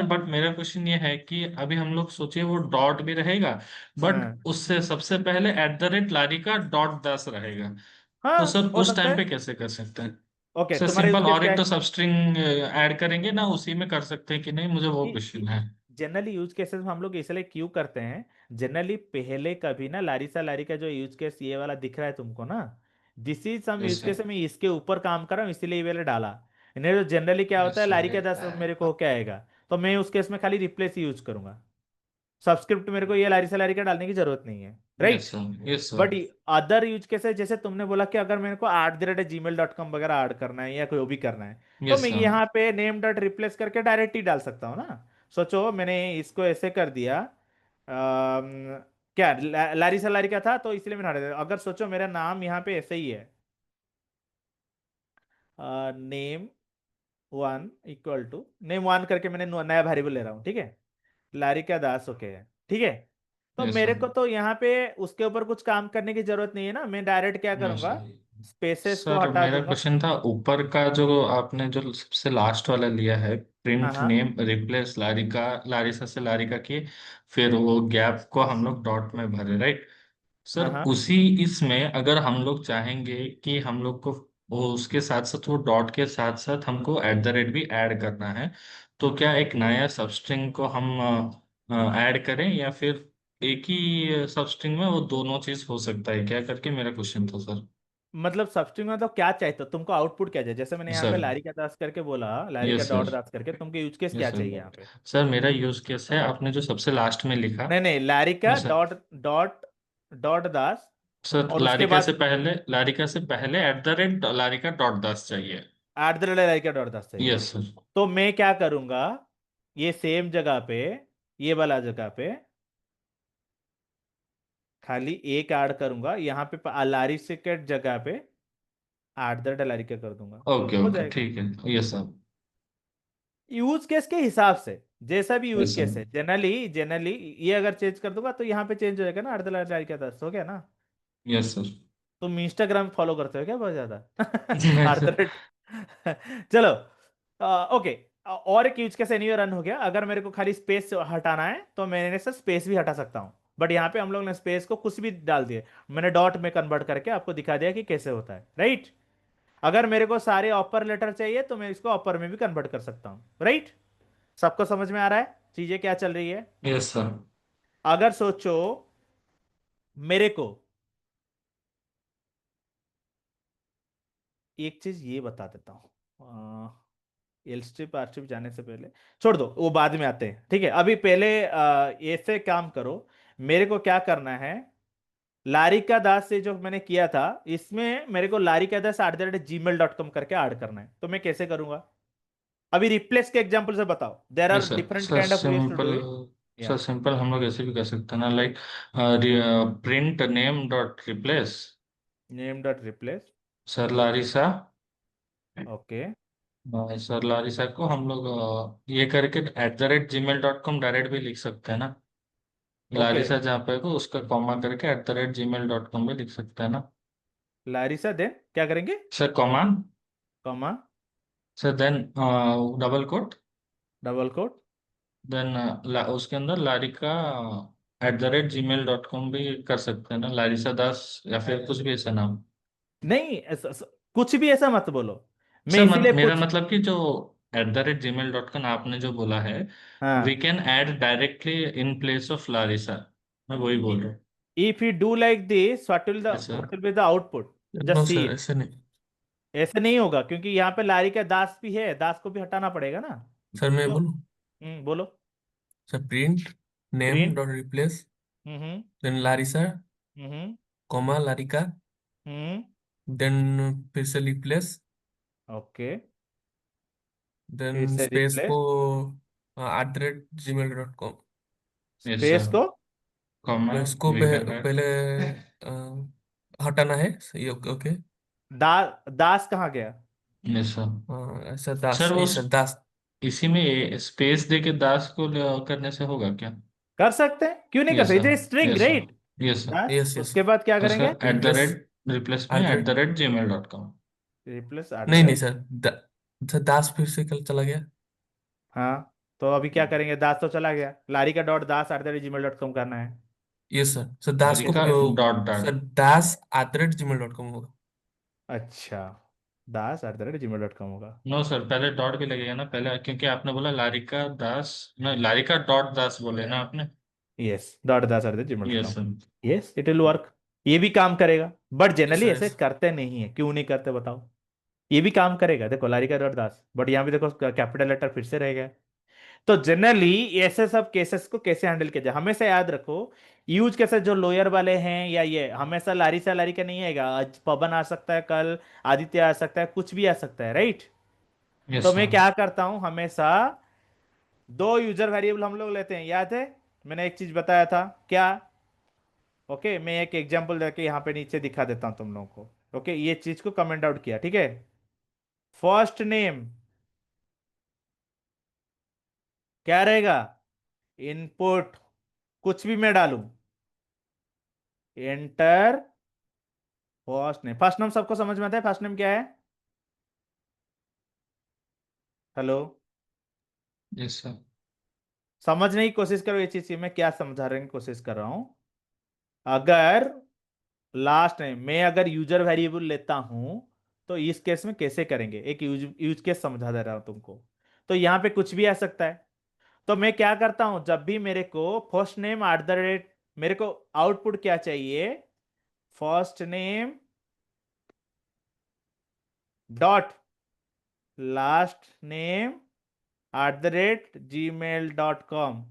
S2: बट मेरा क्वेश्चन ये है कि अभी हम लोग सोचिए वो डॉट भी रहेगा, बट
S1: हाँ
S2: उससे सबसे पहले at the rate Larika dot 10 रहेगा। तो
S1: हाँ,
S2: सर
S1: हो
S2: उस
S1: सकता
S2: टाइम
S1: है।
S2: पे कैसे कर सकते हैं?
S1: ओके,
S2: सर
S1: तुम्हारा यूज
S2: सिंपल,
S1: केस
S2: और
S1: क्या
S2: एक तो
S1: है?
S2: सबस्ट्रिंग ऐड करेंगे ना, उसी में कर सकते हैं कि नहीं, मुझे वो क्वेश्चन है।
S1: जनरली यूज केसेस में हम लोग इसलिए क्यों करते हैं, जनरली पहले कभी ना लारिका जो यूज केस ये वाला दिख रहा है तुमको ना, this is some
S2: yes
S1: use
S2: sir.
S1: Case मैं इसके ऊपर काम कर रहा हूँ इसीलिए ये वाला डाला। नहीं तो जनरली क्या होता
S2: यस
S1: है,
S2: सर।
S1: लारिका दास मेरे को क्या आएगा, तो मैं उस केस में खाली रिप्लेस यूज करूंगा। सब्सक्रिप्ट मेरे को ये लारिसा लारिका डालने की जरूरत नहीं है,
S2: yes
S1: right.
S2: Sir. Yes sir.
S1: But other use case जैसे तुमने बोला कि अगर मेरे को @gmail.com वगैरह ऐड करना है या कोई भी करना है, तो
S2: यस
S1: मैं
S2: सर।
S1: यहाँ पे नेम डॉट रिप्लेस करके डायरेक्ट ही डाल सकता हूँ ना। सोचो मैंने इसको ऐसे कर दिया, क्या लारिसा लारिका था तो इसलिए मैंने हटा दिया। अगर सोचो मेरा नाम यहाँ पे ऐसे ही है, name one equal to name one करके मैंने नया वेरिएबल ले रहा हूँ, ठीक है, लारिका दास, ओके, ठीक है। तो
S2: यस
S1: मेरे
S2: सर।
S1: को तो यहाँ पे उसके ऊपर कुछ काम करने की जरूरत नहीं है ना, मैं डायरेक्ट क्या
S2: नो
S1: करूंगा,
S2: सर।
S1: स्पेसेस को
S2: सर
S1: हटा
S2: मेरा
S1: दूंगा।
S2: क्वेश्चन था ऊपर का जो आपने जो सबसे लास्ट वाला लिया है,
S1: हाँ
S2: प्रिंट
S1: हाँ
S2: नेम रिप्लेस लारिका, लारिसा से लारिका की, फिर वो गैप को हम लोग डॉट में भरे, राइट। सर
S1: हाँ हाँ।
S2: उसी इसमें अगर हम लोग चाहेंगे कि हम लोग को वो उसके साथ साथ वो डॉट के साथ साथ हमको एट द रेट भी ऐड करना है, तो क्या एक नया सबस्ट्रिंग को हम ऐड करें, या फिर एक ही सबस्ट्रिंग में वो दोनों चीज हो सकता है क्या, करके मेरा क्वेश्चन था सर।
S1: मतलब सबस्ट्रिंग में तो क्या चाहिए, तो तुमको आउटपुट क्या चाहिए, जैसे मैंने यहाँ पे
S2: सर।
S1: लारिका दास करके बोला, लारिका
S2: यस
S1: डॉट
S2: सर।
S1: दास करके, तुमको यूज केस
S2: यस
S1: क्या चाहिए
S2: सर।
S1: यहाँ पे।
S2: सर मेरा यूज केस है आपने जो सबसे लास्ट में लिखा।
S1: नहीं नहीं, Larika
S2: yes sir.
S1: Dot dot dot Das,
S2: sir
S1: और उसके
S2: लारिका से
S1: बाद
S2: पहले, लारिका से पहले at the rate Larika dot Das चाहिए।
S1: लारिका डॉट दास चाहिए।
S2: Yes sir.
S1: तो मैं क्या करूंगा, ये सेम जगह पे, ये वाला जगह पे खाली एक ऐड करूंगा, यहाँ पे लारिसा के जगह पे लारिका कर दूंगा,
S2: ओके
S1: हो
S2: ओके
S1: जाएगा।
S2: ठीक है। Yes sir.
S1: यूज केस के हिसाब से, जैसा भी यूज
S2: यस सर।
S1: केस है, जनरली जनरली ये अगर चेंज कर दूंगा तो यहाँ पे चेंज हो जाएगा ना, लारिका दास हो गया ना।
S2: Yes sir.
S1: तुम इंस्टाग्राम फॉलो करते हो क्या बहुत ज्यादा
S2: नहीं
S1: अर्ध
S2: सर।
S1: चलो, ओके। और एक यूज केस एनीवे रन हो गया, अगर मेरे को खाली स्पेस हटाना है तो मैंने सर स्पेस भी हटा सकता हूँ, बट यहाँ पे हम लोग ने स्पेस को कुछ भी डाल दिए, मैंने डॉट में कन्वर्ट करके आपको दिखा दिया कि कैसे होता है, राइट। अगर मेरे को सारे ऑपर लेटर चाहिए तो मैं इसको ऑपर में भी कन्वर्ट कर सकता हूँ, राइट। सबको समझ में आ रहा है चीजें क्या चल रही है।
S2: Yes sir.
S1: अगर सोचो मेरे को एक चीज ये बता देता हूँ, एल स्ट्रिप आर स्ट्रिप जाने से पहले, छोड़ दो वो बाद में आते हैं, ठीक है, अभी पहले ऐसे काम करो। मेरे को क्या करना है, लारिका दास से जो मैंने किया था, इसमें मेरे को लारिका दास @gmail.com करके ऐड करना है, तो मैं कैसे करूंगा। अभी रिप्लेस के एग्जांपल से बताओ, there
S2: yes
S1: are
S2: sir.
S1: Different
S2: sir
S1: kind of ways to
S2: simple,
S1: do it.
S2: Sir
S1: या
S2: सिंपल हम लोग ऐसे भी कर सकते हैं ना, like print name dot replace
S1: name dot replace,
S2: sir Larissa.
S1: Okay.
S2: Sir Larissa को हम लोग ये करके @gmail.com डायरेक्ट भी लिख सकते हैं ना।
S1: ओके,
S2: लारिसा जहाँ पे को उसका कॉमा करके @gmail.com भी लिख सकते हैं ना।
S1: लारिसा देन क्या करेंगे,
S2: sir comma,
S1: comma,
S2: sir then double quote,
S1: double quote.
S2: Then उसके अंदर लारिका @gmail.com भी कर सकते हैं ना, लारिसा दास या फिर कुछ भी ऐसा नाम।
S1: नहीं कुछ भी ऐसा मत बोलो, मैं
S2: सर
S1: इसीलिए
S2: मेरा
S1: पूछ,
S2: मतलब कि जो @gmail.com आपने जो बोला है, वी
S1: हाँ,
S2: can add directly in place of Larissa, मैं वही बोल रहा हूँ।
S1: If you do like this
S2: yes sir.
S1: What will be the output,
S3: no
S1: just see
S3: sir
S1: it.
S3: ऐसे नहीं।
S1: ऐसे नहीं होगा क्योंकि यहाँ पे लारी का दास भी है, दास को भी हटाना पड़ेगा ना।
S3: सर मैं
S1: तो
S3: बोलूँ।
S1: बोलो।
S3: Sir print name
S1: print,
S3: dot replace
S1: hmm
S3: then Larisa
S1: hmm
S3: comma Larika
S1: hmm
S3: then फिर से रिप्लेस
S1: ओके, फिर
S3: देन
S1: से
S3: स्पेस को
S1: replace,
S3: @gmail.com।
S2: Yes
S1: space
S2: sir.
S1: को,
S2: कॉमा,
S3: तो इसको
S2: वी कैन ऐड।
S3: पहले हटाना है सही। Okay okay.
S1: दास कहाँ गया।
S2: Yes sir.
S3: ऐसा दास
S2: सर वो
S3: ऐसा दास।
S2: इसी में स्पेस दे के दास को करने से होगा क्या।
S1: कर सकते हैं, क्यों नहीं कर
S2: यस सर।
S1: सकते, string
S2: yes sir.
S1: Right.
S2: Yes sir.
S1: Das
S3: yes yes.
S1: उसके बाद क्या
S2: उसका
S1: करेंगे,
S2: at the
S3: replace
S2: rate replace में
S3: एट
S2: @gmail.com।
S1: रिप्लेस
S3: नहीं नहीं सर सर दास फिर से कल चला गया।
S1: हाँ, तो अभी क्या करेंगे, दास तो चला गया, लारी का डॉट दास @gmail.com करना है।
S3: यस सर सर दास को
S2: लारिका डॉट
S3: सर
S2: डॉट।
S3: दास @gmail.com होगा।
S1: अच्छा, दास @gmail.com होगा।
S2: नो सर, पहले डॉट भी लगेगा ना पहले, क्योंकि आपने बोला लारिका दास, ना लारिका डॉट दास बोले ना आपने।
S1: Yes, dot Das
S2: yes
S1: @gmail.com।
S2: Sir.
S1: Yes, it will work. ये भी काम करेगा, बट
S3: यस
S1: जनरली
S3: सर
S1: ऐसे
S3: यस
S1: करते नहीं है, क्यों नहीं करते बताओ। ये भी काम करेगा, देखो लारिका और दास, बट यहाँ पे देखो कैपिटल लेटर फिर से रह गया। तो जनरली ऐसे सब केसेस को कैसे हैंडल किया जाए, हमेशा याद रखो। यूज कैसे, जो लोअर वाले हैं या ये हमेशा लारी से लारी का नहीं आएगा, आज पवन आ सकता है, कल आदित्य आ सकता है, कुछ भी आ सकता है, राइट। तो
S2: यस
S1: मैं
S2: सर।
S1: क्या करता हूं हमेशा, दो यूजर वेरिएबल हम लोग लेते हैं, याद है मैंने एक चीज बताया था क्या। ओके, मैं एक एग्जांपल देके यहाँ पे नीचे दिखा देता हूं तुम लोगों को। ओके, ये चीज को कमेंट आउट किया, ठीक है। फर्स्ट नेम क्या रहेगा, इनपुट, कुछ भी मैं डालूं, enter first name. First name सबको समझ में आता है, फर्स्ट नेम क्या है। Hello,
S2: yes sir.
S1: समझने की कोशिश करो ये चीज की मैं क्या समझाने की कोशिश कर रहा हूं। अगर लास्ट नेम मैं अगर यूजर वेरिएबल लेता हूं, तो इस केस में कैसे करेंगे, एक यूज यूज केस समझा दे रहा हूं तुमको। तो यहां पे कुछ भी आ सकता है। तो मैं क्या करता हूं, जब भी मेरे को first name at the rate, मेरे को आउटपुट क्या चाहिए, first name dot last name at the rate gmail.com।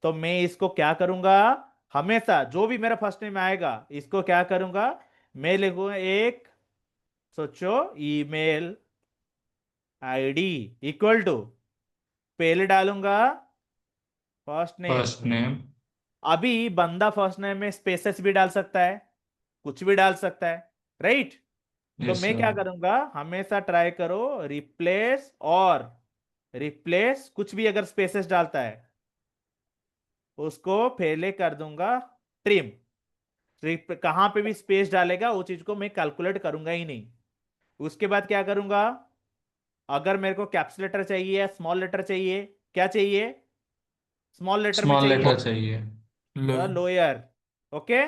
S1: तो मैं इसको क्या करूंगा, हमेशा जो भी मेरा फर्स्ट नेम आएगा इसको क्या करूंगा, मैं लिखूंगा एक, सोचो, ईमेल आईडी इक्वल टू, पहले डालूंगा फर्स्ट नेम।
S2: First name.
S1: अभी बंदा फर्स्ट नेम में स्पेसेस भी डाल सकता है, कुछ भी डाल सकता है, राइट। तो
S2: यस
S1: मैं
S2: सर।
S1: क्या करूंगा, हमेशा ट्राई करो रिप्लेस, और रिप्लेस कुछ भी अगर स्पेसेस डालता है उसको पहले कर दूंगा ट्रिम। कहां पे भी स्पेस डालेगा वो चीज को मैं कैलकुलेट करूंगा ही नहीं। उसके बाद क्या करूंगा, अगर मेरे को कैप्स लेटर चाहिए या स्मॉल लेटर चाहिए, क्या चाहिए, स्मॉल लेटर में
S2: स्मॉल
S1: चाहिए,
S2: लेटर चाहिए।
S3: लो
S1: द लोअर। ओके,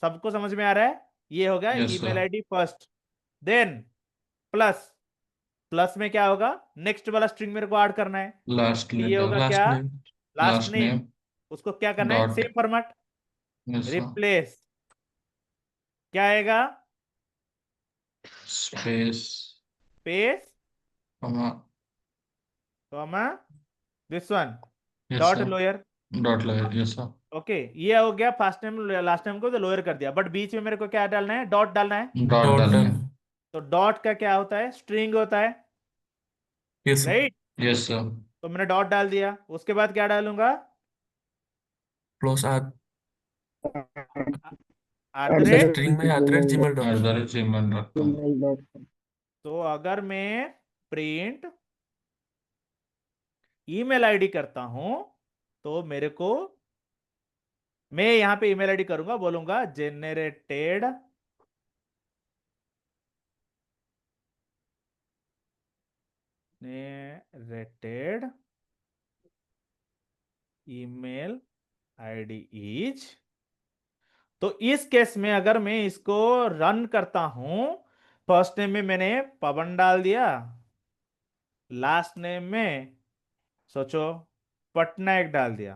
S1: सबको समझ में आ रहा है, ये हो गया
S2: yes
S1: email
S2: sir.
S1: ID first. Then plus, plus में क्या होगा, नेक्स्ट वाला स्ट्रिंग मेरे को ऐड करना है।
S2: लास्ट
S1: तो ये
S2: लेटर।
S1: होगा क्या,
S3: last name
S1: last
S2: last
S1: name,
S2: name
S1: उसको क्या करना है,
S2: dot.
S1: Same format,
S2: yes sir.
S1: Replace, क्या आएगा,
S2: space
S1: space,
S2: comma.
S1: Comma, this one,
S2: yes
S1: dot
S2: sir.
S1: Lower.
S2: Dot लगा। Yes sir.
S1: ओके, ये हो गया फर्स्ट नेम लास्ट नेम को तो लोअर कर दिया, बट बीच में मेरे को क्या डालना है, डॉट डालना है।
S2: डॉट
S3: डॉट
S2: डालना है।
S1: तो डॉट का क्या होता है, स्ट्रिंग होता है,
S3: यस
S1: राइट।
S2: Yes sir.
S1: तो मैंने डॉट डाल दिया, उसके बाद क्या डालूंगा,
S3: plus
S1: at the rate.
S3: String में @gmail dot
S2: at
S3: com
S2: the rate gmail.com।
S1: तो अगर मैं प्रिंट ईमेल आईडी करता हूं, तो मेरे को, मैं यहां पे ईमेल आईडी करूंगा, बोलूंगा generated generated email ID is. तो इस केस में अगर मैं इसको रन करता हूं, फर्स्ट नेम में मैंने पवन डाल दिया, लास्ट नेम में सोचो पटनायक डाल दिया,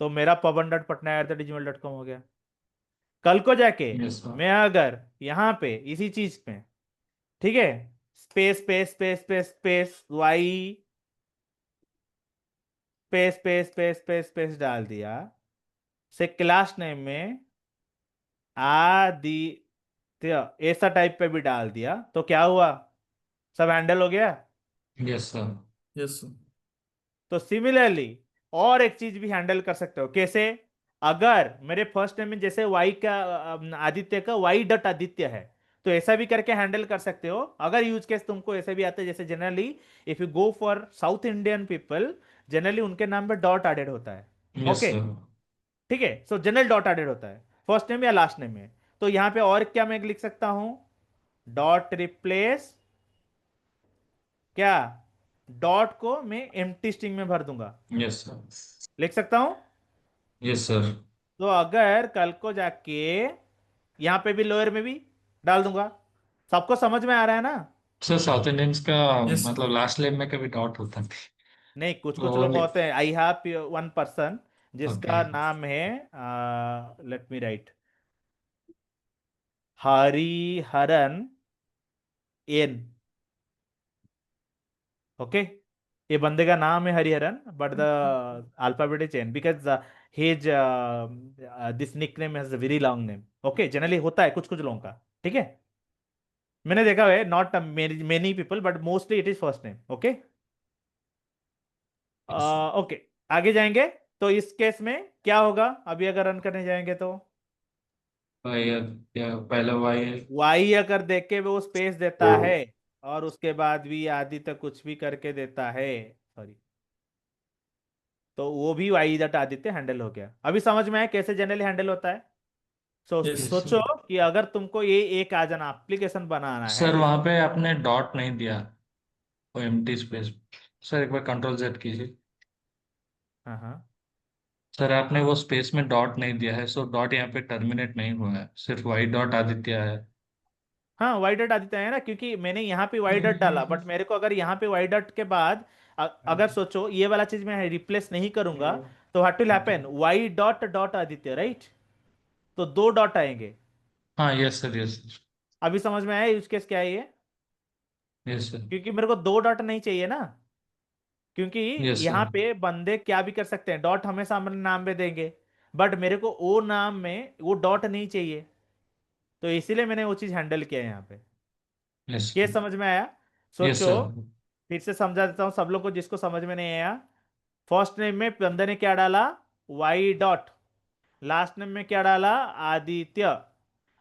S1: तो मेरा pawan.patnaik@gmail.com हो गया। कल को जाके
S2: यस सर।
S1: मैं अगर यहां पे इसी चीज में, ठीक है, space space space space space Y, space space space space space डाल दिया, से क्लास नेम में आदित्य ऐसा टाइप पे भी डाल दिया, तो क्या हुआ, सब हैंडल हो गया।
S2: Yes sir.
S3: यस
S1: तो सिमिलरली और एक चीज भी हैंडल कर सकते हो, कैसे, अगर मेरे फर्स्ट नेम में जैसे वाई का, आदित्य का वाई डॉट आदित्य है, तो ऐसा भी करके हैंडल कर सकते हो। अगर यूज केस तुमको ऐसे भी आता है, जैसे generally if you go for south Indian people, generally उनके नाम पे डॉट एडेड होता है।
S2: Yes
S1: okay,
S2: sir.
S1: ठीक है, सो जनरल डॉट एडेड होता है फर्स्ट नेम या लास्ट नेम में। तो यहां पे और क्या मैं लिख सकता हूं, डॉट रिप्लेस, क्या, डॉट को मैं एम्प्टी स्ट्रिंग में भर दूंगा,
S2: यस सर।
S1: लिख सकता हूं।
S2: Yes sir.
S1: तो अगर कल को जाके यहां पे भी लोअर में भी डाल दूंगा, सबको समझ में आ रहा है ना।
S2: सर साउथ इंडियंस का
S3: यस
S2: मतलब लास्ट नेम में कभी डॉट होता है।
S1: नहीं, कुछ कुछ लोग
S2: ओनली।
S1: होते हैं, I have one person
S2: okay.
S1: जिसका नाम है, let me write, Hariharan N. Okay, ये बंदे का नाम है Hariharan, but the alphabet is N because his this nickname has a very long name. Okay, generally होता है कुछ कुछ लोगों का, ठीक है। मैंने देखा है, not many people but mostly it is first name. Okay, okay, आगे जाएंगे। तो इस केस में क्या होगा अभी अगर रन करने जाएंगे तो?
S2: वाई, या पहले वाई।
S1: वाई अगर देख के वो स्पेस देता है और उसके बाद भी आदित्य कुछ भी करके देता है, सॉरी, तो वो भी वाई दट आदित्य हैंडल हो गया। अभी समझ में आया कैसे जनरली हैंडल होता है?
S3: यस
S2: यस
S1: सोचो
S2: सर।
S1: कि अगर तुमको ये एक आ जाना, एप्लीकेशन बनाना है
S2: सर वहां
S1: जिसमें।
S2: पे आपने डॉट नहीं दिया, वो एम्प्टी स्पेस। सर एक बार कंट्रोल जेड कीजिए।
S1: हाँ हाँ
S2: सर आपने वो स्पेस में डॉट नहीं दिया है, सो डॉट यहाँ पे टर्मिनेट नहीं हुआ है, सिर्फ वाई डॉट आदित्य है।
S1: हाँ, वाई डॉट आदित्य है ना, क्योंकि मैंने यहाँ पे वाई डॉट डाला, बट मेरे को अगर यहाँ पे वाई डॉट के बाद अगर सोचो ये वाला चीज मैं रिप्लेस नहीं करूंगा, तो what will happen? Y dot dot Aditya, right? तो दो डॉट आएंगे।
S2: हाँ यस सर, यस सर।
S1: अभी समझ में आया यूज केस क्या है ये?
S2: Yes sir.
S1: क्योंकि मेरे को दो डॉट नहीं चाहिए ना, क्योंकि
S2: यस सर।
S1: यहाँ पे बंदे क्या भी कर सकते हैं, डॉट हमेशा अपने नाम में देंगे, बट मेरे को ओ नाम में वो डॉट नहीं चाहिए, तो इसीलिए मैंने वो चीज हैंडल किया है यहाँ पे।
S2: यस
S1: केस समझ में आया?
S2: यस
S1: सोचो,
S2: सर।
S1: फिर से समझा देता हूँ सब लोग को जिसको समझ में नहीं आया। फर्स्ट नेम में बंदे ने क्या डाला? Y dot. लास्ट नेम में क्या डाला? आदित्य।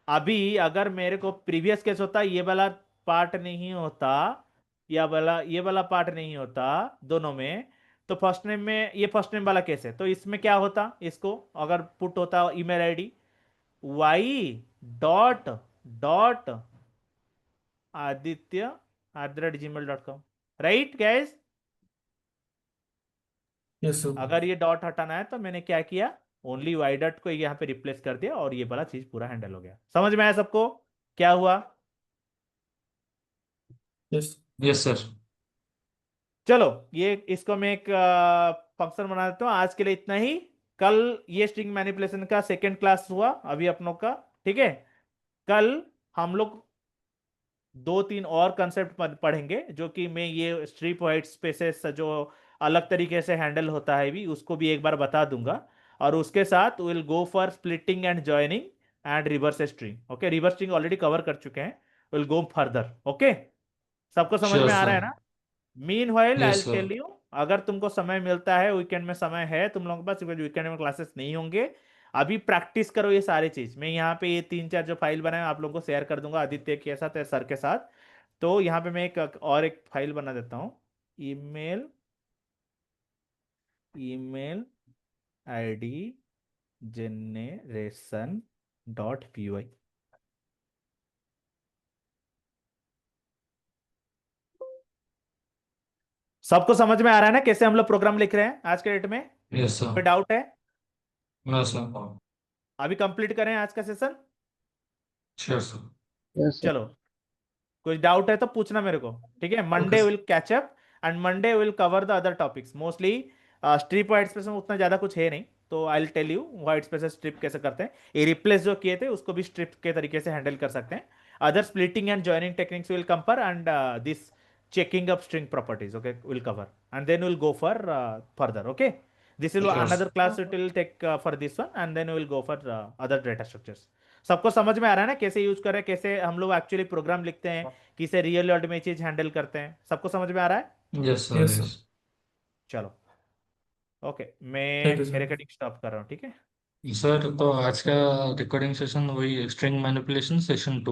S1: अभी अगर मेरे को प्रीवियस केस होता, ये वाला पार्ट नहीं होता, या वाला ये वाला पार्ट नहीं होता दोनों में, तो फर्स्ट नेम में ये फर्स्ट नेम वाला केस है, तो इसमें क्या होता? इसको अगर पुट होता email ID Y dot dot Aditya @gmail.com, right guess?
S3: Yes sir.
S1: अगर ये डॉट हटाना है तो मैंने क्या किया, ओनली वाई डॉट को यहाँ पे रिप्लेस कर दिया और ये वाला चीज पूरा हैंडल हो गया। समझ में आया सबको क्या हुआ?
S3: यस।
S2: Yes sir.
S1: चलो, ये इसको मैं एक फंक्शन बना देता हूँ। आज के लिए इतना ही। कल ये स्ट्रिंग मैनिपुलेशन का सेकंड क्लास हुआ अभी अपनों का, ठीक है। कल हम लोग दो तीन और कंसेप्ट पढ़ेंगे, जो कि मैं ये स्ट्रिप वाइट स्पेसेस जो अलग तरीके से हैंडल होता है भी, उसको भी एक बार बता दूंगा। और उसके साथ will go for splitting and joining and reverse string. Okay, reverse string already cover कर चुके हैं, विल गो फर्दर। ओके, सबको समझ
S2: श्योर
S1: में आ रहा
S2: सर।
S1: है ना? Meanwhile I
S2: yes sir.
S1: Tell you, अगर तुमको समय मिलता है, वीकेंड में समय है तुम लोगों के पास, क्योंकि वीकेंड में क्लासेस नहीं होंगे, अभी प्रैक्टिस करो ये सारी चीज। मैं यहाँ पे ये तीन चार जो फाइल बनाए आप लोगों को शेयर कर दूंगा, आदित्य के साथ या सर के साथ। तो यहाँ पे मैं एक और एक फाइल बना देता हूँ, ईमेल ईमेल आईडी generation.py। सबको समझ में आ रहा है ना कैसे हम लोग प्रोग्राम लिख रहे हैं आज के डेट में?
S2: Yes sir.
S1: कोई डाउट है?
S2: No sir.
S1: अभी कंप्लीट करें आज का session.
S2: Sure sir.
S6: Yes sir.
S1: चलो, कुछ डाउट है तो पूछना मेरे को, ठीक है।
S2: Okay
S1: Monday
S2: sir.
S1: Will catch up and Monday will cover the other topics mostly. Strip white space में उतना ज्यादा कुछ है नहीं, तो I will tell you white space strip कैसे करते हैं। ये रिप्लेस जो किए थे उसको भी स्ट्रिप के तरीके से हैंडल कर सकते हैं। Other splitting and joining techniques will compare and this checking up string properties, okay, will cover, and then we'll go for further. Okay, this will
S2: sure
S1: another
S2: sir.
S1: class it will take for this one, and then we'll go for other data structures. सबको समझ में आ रहा है ना कैसे use करें, कैसे हम लोग एक्चुअली प्रोग्राम लिखते हैं, किसे रियल वर्ल्ड में चीज हैंडल करते हैं? सबको समझ में आ रहा है?
S2: Yes sir.
S3: Yes sir.
S2: Yes.
S1: चलो, ओके,
S3: थैंक यू
S1: मैं
S3: सर।
S1: रिकॉर्डिंग स्टॉप कर रहा हूँ, ठीक है।
S2: सर तो आज का रिकॉर्डिंग सेशन वही स्ट्रिंग मैनिपुलेशन सेशन 2।